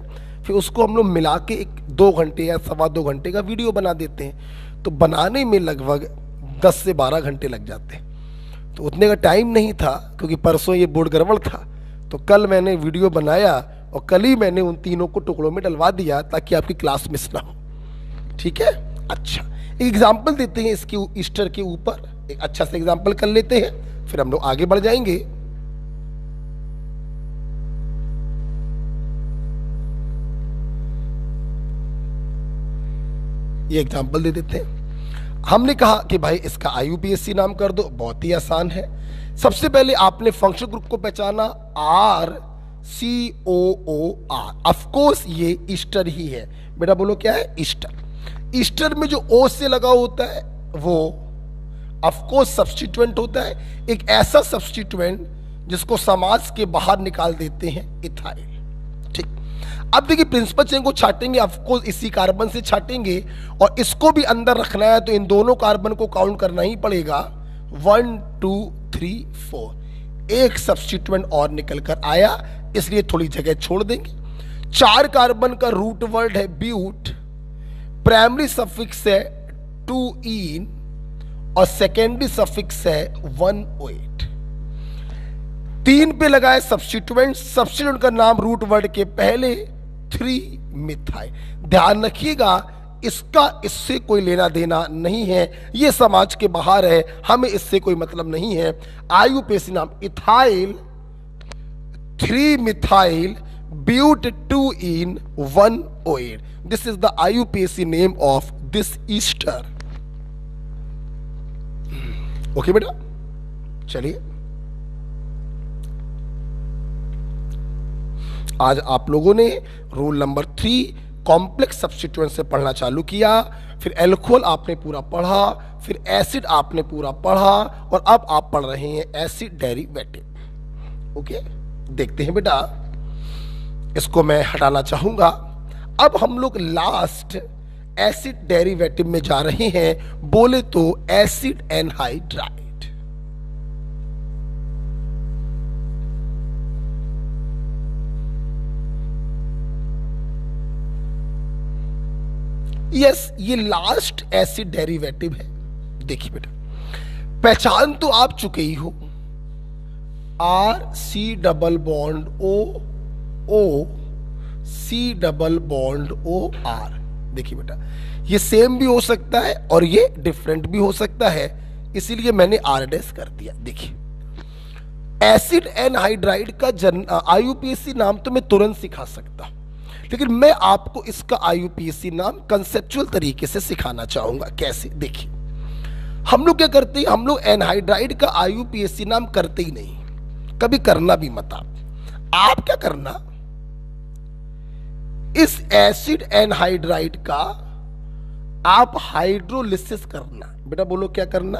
फिर उसको हम लोग मिला के 2 घंटे या 2.25 घंटे का वीडियो बना देते हैं, तो बनाने में लगभग 10 से 12 घंटे लग जाते हैं। तो उतने का टाइम नहीं था, क्योंकि परसों ये बोर्ड गड़बड़ था, तो कल मैंने वीडियो बनाया और कल ही मैंने उन तीनों को टुकड़ों में डलवा दिया ताकि आपकी क्लास मिस ना हो। ठीक है, अच्छा एक एग्जाम्पल देते हैं इसके ईस्टर के ऊपर, एक अच्छा सा एग्जाम्पल कर लेते हैं, फिर हम लोग आगे बढ़ जाएंगे। ये एग्जाम्पल दे देते हैं। हमने कहा कि भाई इसका आईयूपीएसी नाम कर दो, बहुत ही आसान है। सबसे पहले आपने फंक्शन ग्रुप को पहचाना, RCOOR। ऑफकोर्स ये ईस्टर ही है। बेटा बोलो क्या है? ईस्टर। ईस्टर में जो O से लगा होता है वो ऑफकोर्स सब्स्टिट्यूएंट होता है, एक ऐसा सब्स्टिट्यूएंट जिसको समाज के बाहर निकाल देते हैं, इथाइल। ठीक, अब देखिए प्रिंसिपल चेन को छाटेंगे, ऑफकोर्स इसी कार्बन से छाटेंगे और इसको भी अंदर रखना है, तो इन दोनों कार्बन को काउंट करना ही पड़ेगा। 1 2 3 4, एक सब्स्टिट्यूएंट और निकल कर आया, इसलिए थोड़ी जगह छोड़ देंगे। 4 कार्बन का रूट वर्ड है ब्यूट, प्राइमरी सफिक्स है 2ईन और सेकेंडरी सफिक्स है 1OH। 3 पे लगाए सब्स्टिट्यूएंट, सब्स्टिट्यूएंट का नाम रूट वर्ड के पहले 3 मिथाइल। ध्यान रखिएगा, इसका इससे कोई लेना देना नहीं है, ये समाज के बाहर है, हमें इससे कोई मतलब नहीं है। IUPAC नाम ethyl 3 methyl but 2 1OH। This is the IUPAC name of this ester. Okay बेटा, चलिए आज आप लोगों ने रूल नंबर 3 कॉम्प्लेक्स सब्स्टिट्यूएंट से पढ़ना चालू किया, फिर एल्कोहल आपने पूरा पढ़ा, फिर एसिड आपने पूरा पढ़ा, और अब आप पढ़ रहे हैं एसिड डेरिवेटिव। ओके, देखते हैं बेटा, इसको मैं हटाना चाहूंगा। अब हम लोग लास्ट एसिड डेरिवेटिव में जा रहे हैं, बोले तो एसिड एनहाइड्राइड। यस, ये लास्ट एसिड डेरिवेटिव है। देखिए बेटा, पहचान तो आप चुके ही हो, RC double bond O C double bond OR। देखिए बेटा, ये सेम भी हो सकता है और ये डिफरेंट भी हो सकता है, इसीलिए मैंने R' कर दिया। देखिए, एसिड एनहाइड्राइड का IUPAC नाम तो मैं तुरंत सिखा सकता, लेकिन मैं आपको इसका IUPAC नाम कंसेप्चुअल तरीके से सिखाना चाहूंगा। कैसे? देखिए, हम लोग क्या करते हैं, हम लोग एनहाइड्राइड का IUPAC नाम करते ही नहीं, कभी करना भी मत। आप क्या करना, इस एसिड एनहाइड्राइड का आप हाइड्रोलिसिस करना। बेटा बोलो, क्या करना?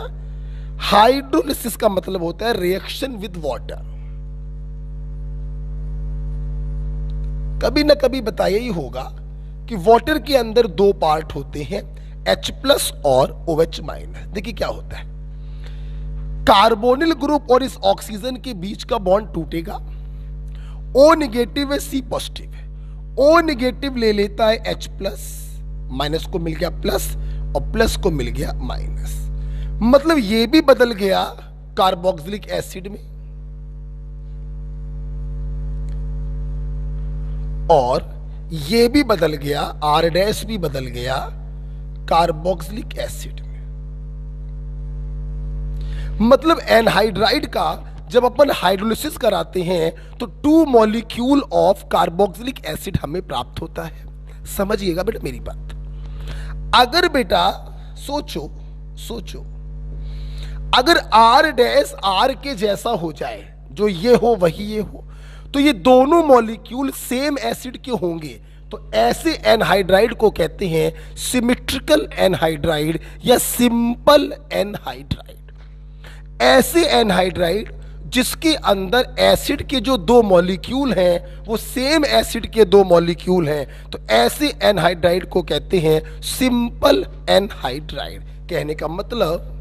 हाइड्रोलिसिस का मतलब होता है रिएक्शन विद वाटर। कभी ना कभी बताया ही होगा कि वाटर के अंदर 2 पार्ट होते हैं, H+ और OH-। देखिए क्या होता है, कार्बोनिल ग्रुप और इस ऑक्सीजन के बीच का बॉन्ड टूटेगा, O नेगेटिव है, C पॉजिटिव है, O नेगेटिव ले लेता है H+, माइनस को मिल गया प्लस और प्लस को मिल गया माइनस, मतलब ये भी बदल गया कार्बोक्सिलिक एसिड में और ये भी बदल गया, R' भी बदल गया कार्बोक्सिलिक एसिड में। मतलब एनहाइड्राइड का जब अपन हाइड्रोलिसिस कराते हैं तो 2 मॉलिक्यूल ऑफ कार्बोक्सिलिक एसिड हमें प्राप्त होता है। समझिएगा बेटा मेरी बात। अगर बेटा सोचो अगर R' के जैसा हो जाए, जो ये हो वही ये हो, तो ये दोनों मॉलिक्यूल सेम एसिड के होंगे, तो ऐसे एनहाइड्राइड को कहते हैं सिमेट्रिकल एनहाइड्राइड या सिंपल एनहाइड्राइड। ऐसे एनहाइड्राइड जिसके अंदर एसिड के जो 2 मॉलिक्यूल हैं वो सेम एसिड के 2 मॉलिक्यूल हैं, तो ऐसे एनहाइड्राइड को कहते हैं सिंपल एनहाइड्राइड। कहने का मतलब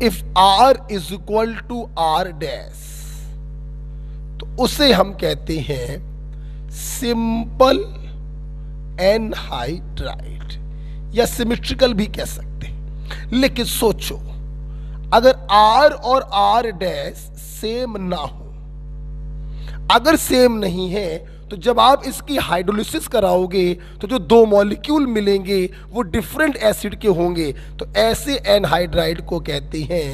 if R is equal to R dash, तो उसे हम कहते हैं सिंपल एनहाइड्राइड या सिमेट्रिकल भी कह सकते हैं। लेकिन सोचो, अगर R और R डैश सेम ना हो, अगर सेम नहीं है, तो जब आप इसकी हाइड्रोलिसिस कराओगे तो जो 2 मॉलिक्यूल मिलेंगे वो डिफरेंट एसिड के होंगे, तो ऐसे एनहाइड्राइड को कहते हैं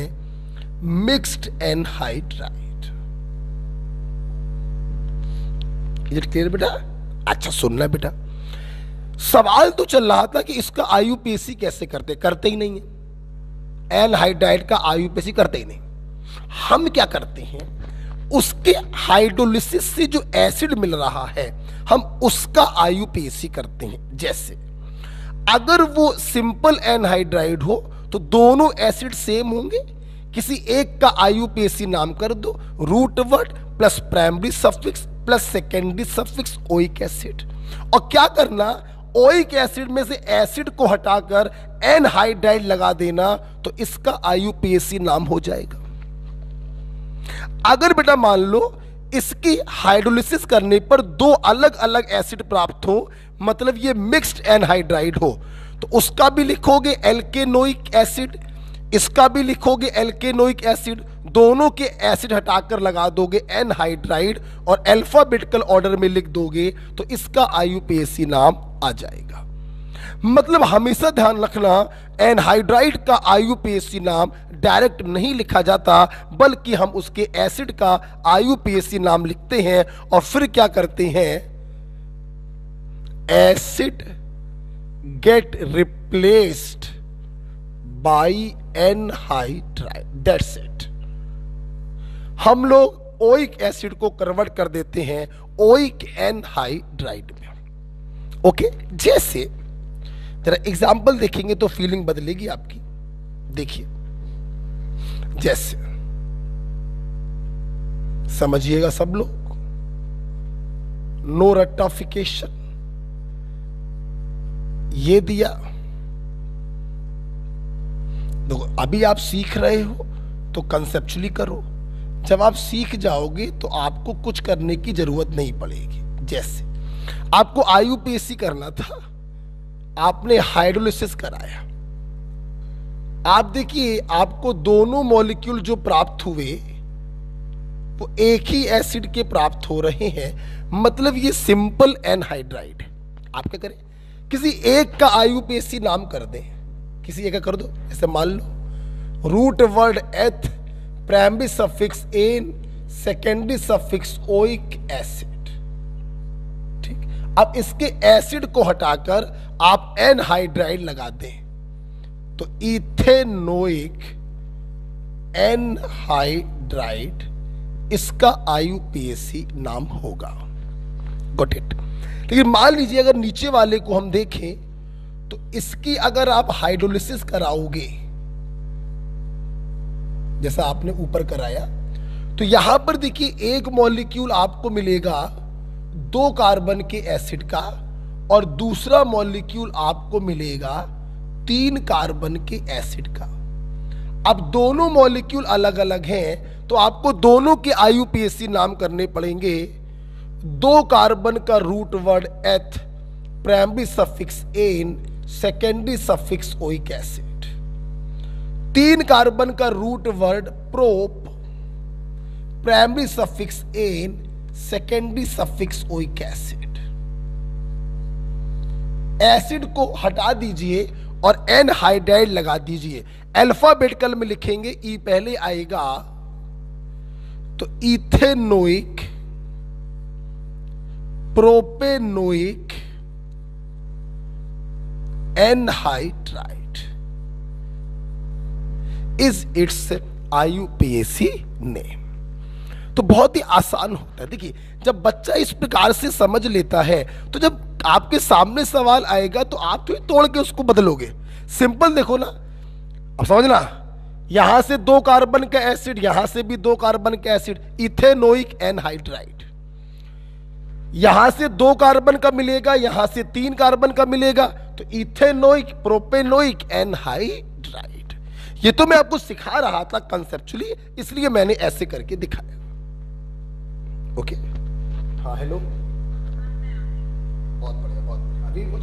mixed anhydride. Is it clear बेटा? अच्छा सुनना बेटा, सवाल तो चल रहा था कि इसका IUPAC कैसे करते ही नहीं है, एनहाइड्राइड का IUPAC करते ही नहीं। हम क्या करते हैं, उसके हाइड्रोलिसिस से जो एसिड मिल रहा है हम उसका IUPAC करते हैं। जैसे अगर वो सिंपल एनहाइड्राइड हो तो दोनों एसिड सेम होंगे, किसी एक का IUPAC नाम कर दो root word plus primary suffix plus secondary suffix oic acid, और क्या करना, ओइक एसिड में से एसिड को हटाकर एनहाइड्राइड लगा देना, तो इसका IUPAC नाम हो जाएगा। अगर बेटा मान लो इसकी हाइड्रोलिसिस करने पर 2 अलग अलग एसिड प्राप्त हो, मतलब ये मिक्स्ड एनहाइड्राइड हो, तो उसका भी लिखोगे एल्केनोइक एसिड, इसका भी लिखोगे एल्केनोइक एसिड, दोनों के एसिड हटाकर लगा दोगे एनहाइड्राइड और अल्फाबेटिकल ऑर्डर में लिख दोगे तो इसका IUPAC नाम आ जाएगा। मतलब हमेशा ध्यान रखना, एनहाइड्राइड का IUPAC नाम डायरेक्ट नहीं लिखा जाता, बल्कि हम उसके एसिड का IUPAC नाम लिखते हैं और फिर क्या करते हैं, acid gate replaced by anhydride, that's it. हम लोग ओइक एसिड को कन्वर्ट कर देते हैं ओइक एनहाइड्राइड में। ओके, जैसे जरा एग्जाम्पल देखेंगे तो फीलिंग बदलेगी आपकी। देखिए, जैसे समझिएगा सब लोग, नो रट्टाफिकेशन, ये दिया। देखो, अभी आप सीख रहे हो तो कंसेप्चुअली करो, जब आप सीख जाओगे तो आपको कुछ करने की जरूरत नहीं पड़ेगी। जैसे आपको IUPAC करना था, आपने हाइड्रोलिसिस कराया, आप देखिए आपको दोनों मॉलिक्यूल जो प्राप्त हुए वो एक ही एसिड के प्राप्त हो रहे हैं, मतलब ये सिंपल एनहाइड्राइड है। आप क्या करें, किसी एक का IUPAC नाम कर दें, किसी एक का कर दो। जैसे मान लो root word eth, primary suffix ane, secondary suffix oic acid. ठीक, अब इसके एसिड को हटाकर आप एनहाइड्राइड लगा दें तो इथेनोइक एनहाइड्राइड, इसका IUPAC नाम होगा। Got it. लेकिन मान लीजिए अगर नीचे वाले को हम देखें तो इसकी अगर आप हाइड्रोलिसिस कराओगे, जैसा आपने ऊपर कराया, तो यहां पर देखिए एक मॉलिक्यूल आपको मिलेगा 2 कार्बन के एसिड का और दूसरा मॉलिक्यूल आपको मिलेगा 3 कार्बन के एसिड का। अब दोनों मॉलिक्यूल अलग अलग हैं तो आपको दोनों के IUPAC नाम करने पड़ेंगे। 2 कार्बन का root word eth, primary suffix ane, secondary suffix oic acid. 3 carbon का root word prop, primary suffix ane, secondary suffix oic acid. Acid को हटा दीजिए और एनहाइड्राइड लगा दीजिए। अल्फाबेटिकल में लिखेंगे, ई पहले आएगा तो ethanoic, propanoic anhydride is its IUPAC name. तो बहुत ही आसान होता है। देखिए, जब बच्चा इस प्रकार से समझ लेता है तो जब आपके सामने सवाल आएगा तो आप तो तोड़ के उसको बदलोगे। सिंपल देखो ना, अब समझना, यहां से 2 कार्बन का एसिड, यहां से भी 2 कार्बन का एसिड, इथेनोइक एनहाइड्राइड। यहां से 2 कार्बन का मिलेगा, यहां से 3 कार्बन का मिलेगा, तो इथेनोइक प्रोपेनोइक एनहाइड्राइड। ये तो मैं आपको सिखा रहा था कंसेप्चुअली, इसलिए मैंने ऐसे करके दिखाया। ओके, हाँ हेलो, बहुत बढ़िया, बहुत बढ़िया। अभी कुछ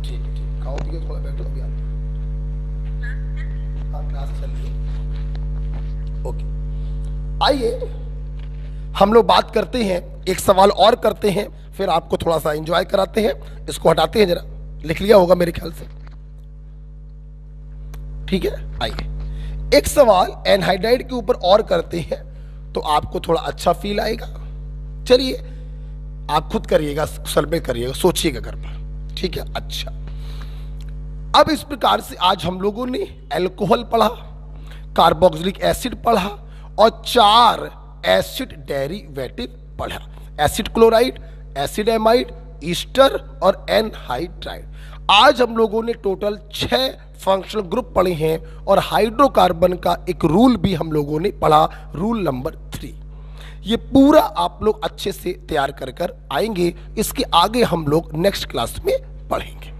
ठीक है, ठीक, खाओ पियो, थोड़ा बैठो, अभी आते। हाँ, क्लास चल रही है। ओके, आइए हम लोग बात करते हैं, एक सवाल और करते हैं, फिर आपको थोड़ा सा एंजॉय कराते हैं। इसको हटाते हैं, जरा लिख लिया होगा मेरे ख्याल से, ठीक है। आइए एक सवाल एनहाइड्राइड के ऊपर और करते हैं तो आपको थोड़ा अच्छा फील आएगा। चलिए आप खुद करिएगा, सलबे करिएगा, सोचिएगा घर पर, ठीक है। अच्छा, अब इस प्रकार से आज हम लोगों ने अल्कोहल पढ़ा, कार्बोक्सिलिक एसिड पढ़ा और 4 एसिड डेरिवेटिव पढ़ा। Acid chloride, acid amide, Easter और एनहाइड्राइड। आज हम लोगों ने टोटल 6 फंक्शनल ग्रुप पढ़े हैं और हाइड्रोकार्बन का एक रूल भी हम लोगों ने पढ़ा, रूल नंबर 3। ये पूरा आप लोग अच्छे से तैयार कर आएंगे। इसके आगे हम लोग नेक्स्ट क्लास में पढ़ेंगे।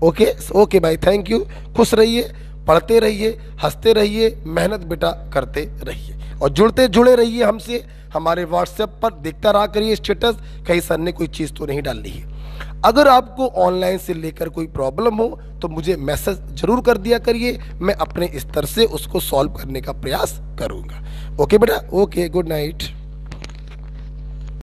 ओके ओके भाई, थैंक यू। खुश रहिए, पढ़ते रहिए, हंसते रहिए, मेहनत बेटा करते रहिए और जुड़े रहिए हमसे। हमारे व्हाट्सएप पर देखता रहा करिए स्टेटस, कहीं सर ने कोई चीज़ तो नहीं डाल ली है। अगर आपको ऑनलाइन से लेकर कोई प्रॉब्लम हो तो मुझे मैसेज जरूर कर दिया करिए, मैं अपने स्तर से उसको सॉल्व करने का प्रयास करूंगा। ओके बेटा, ओके, गुड नाइट।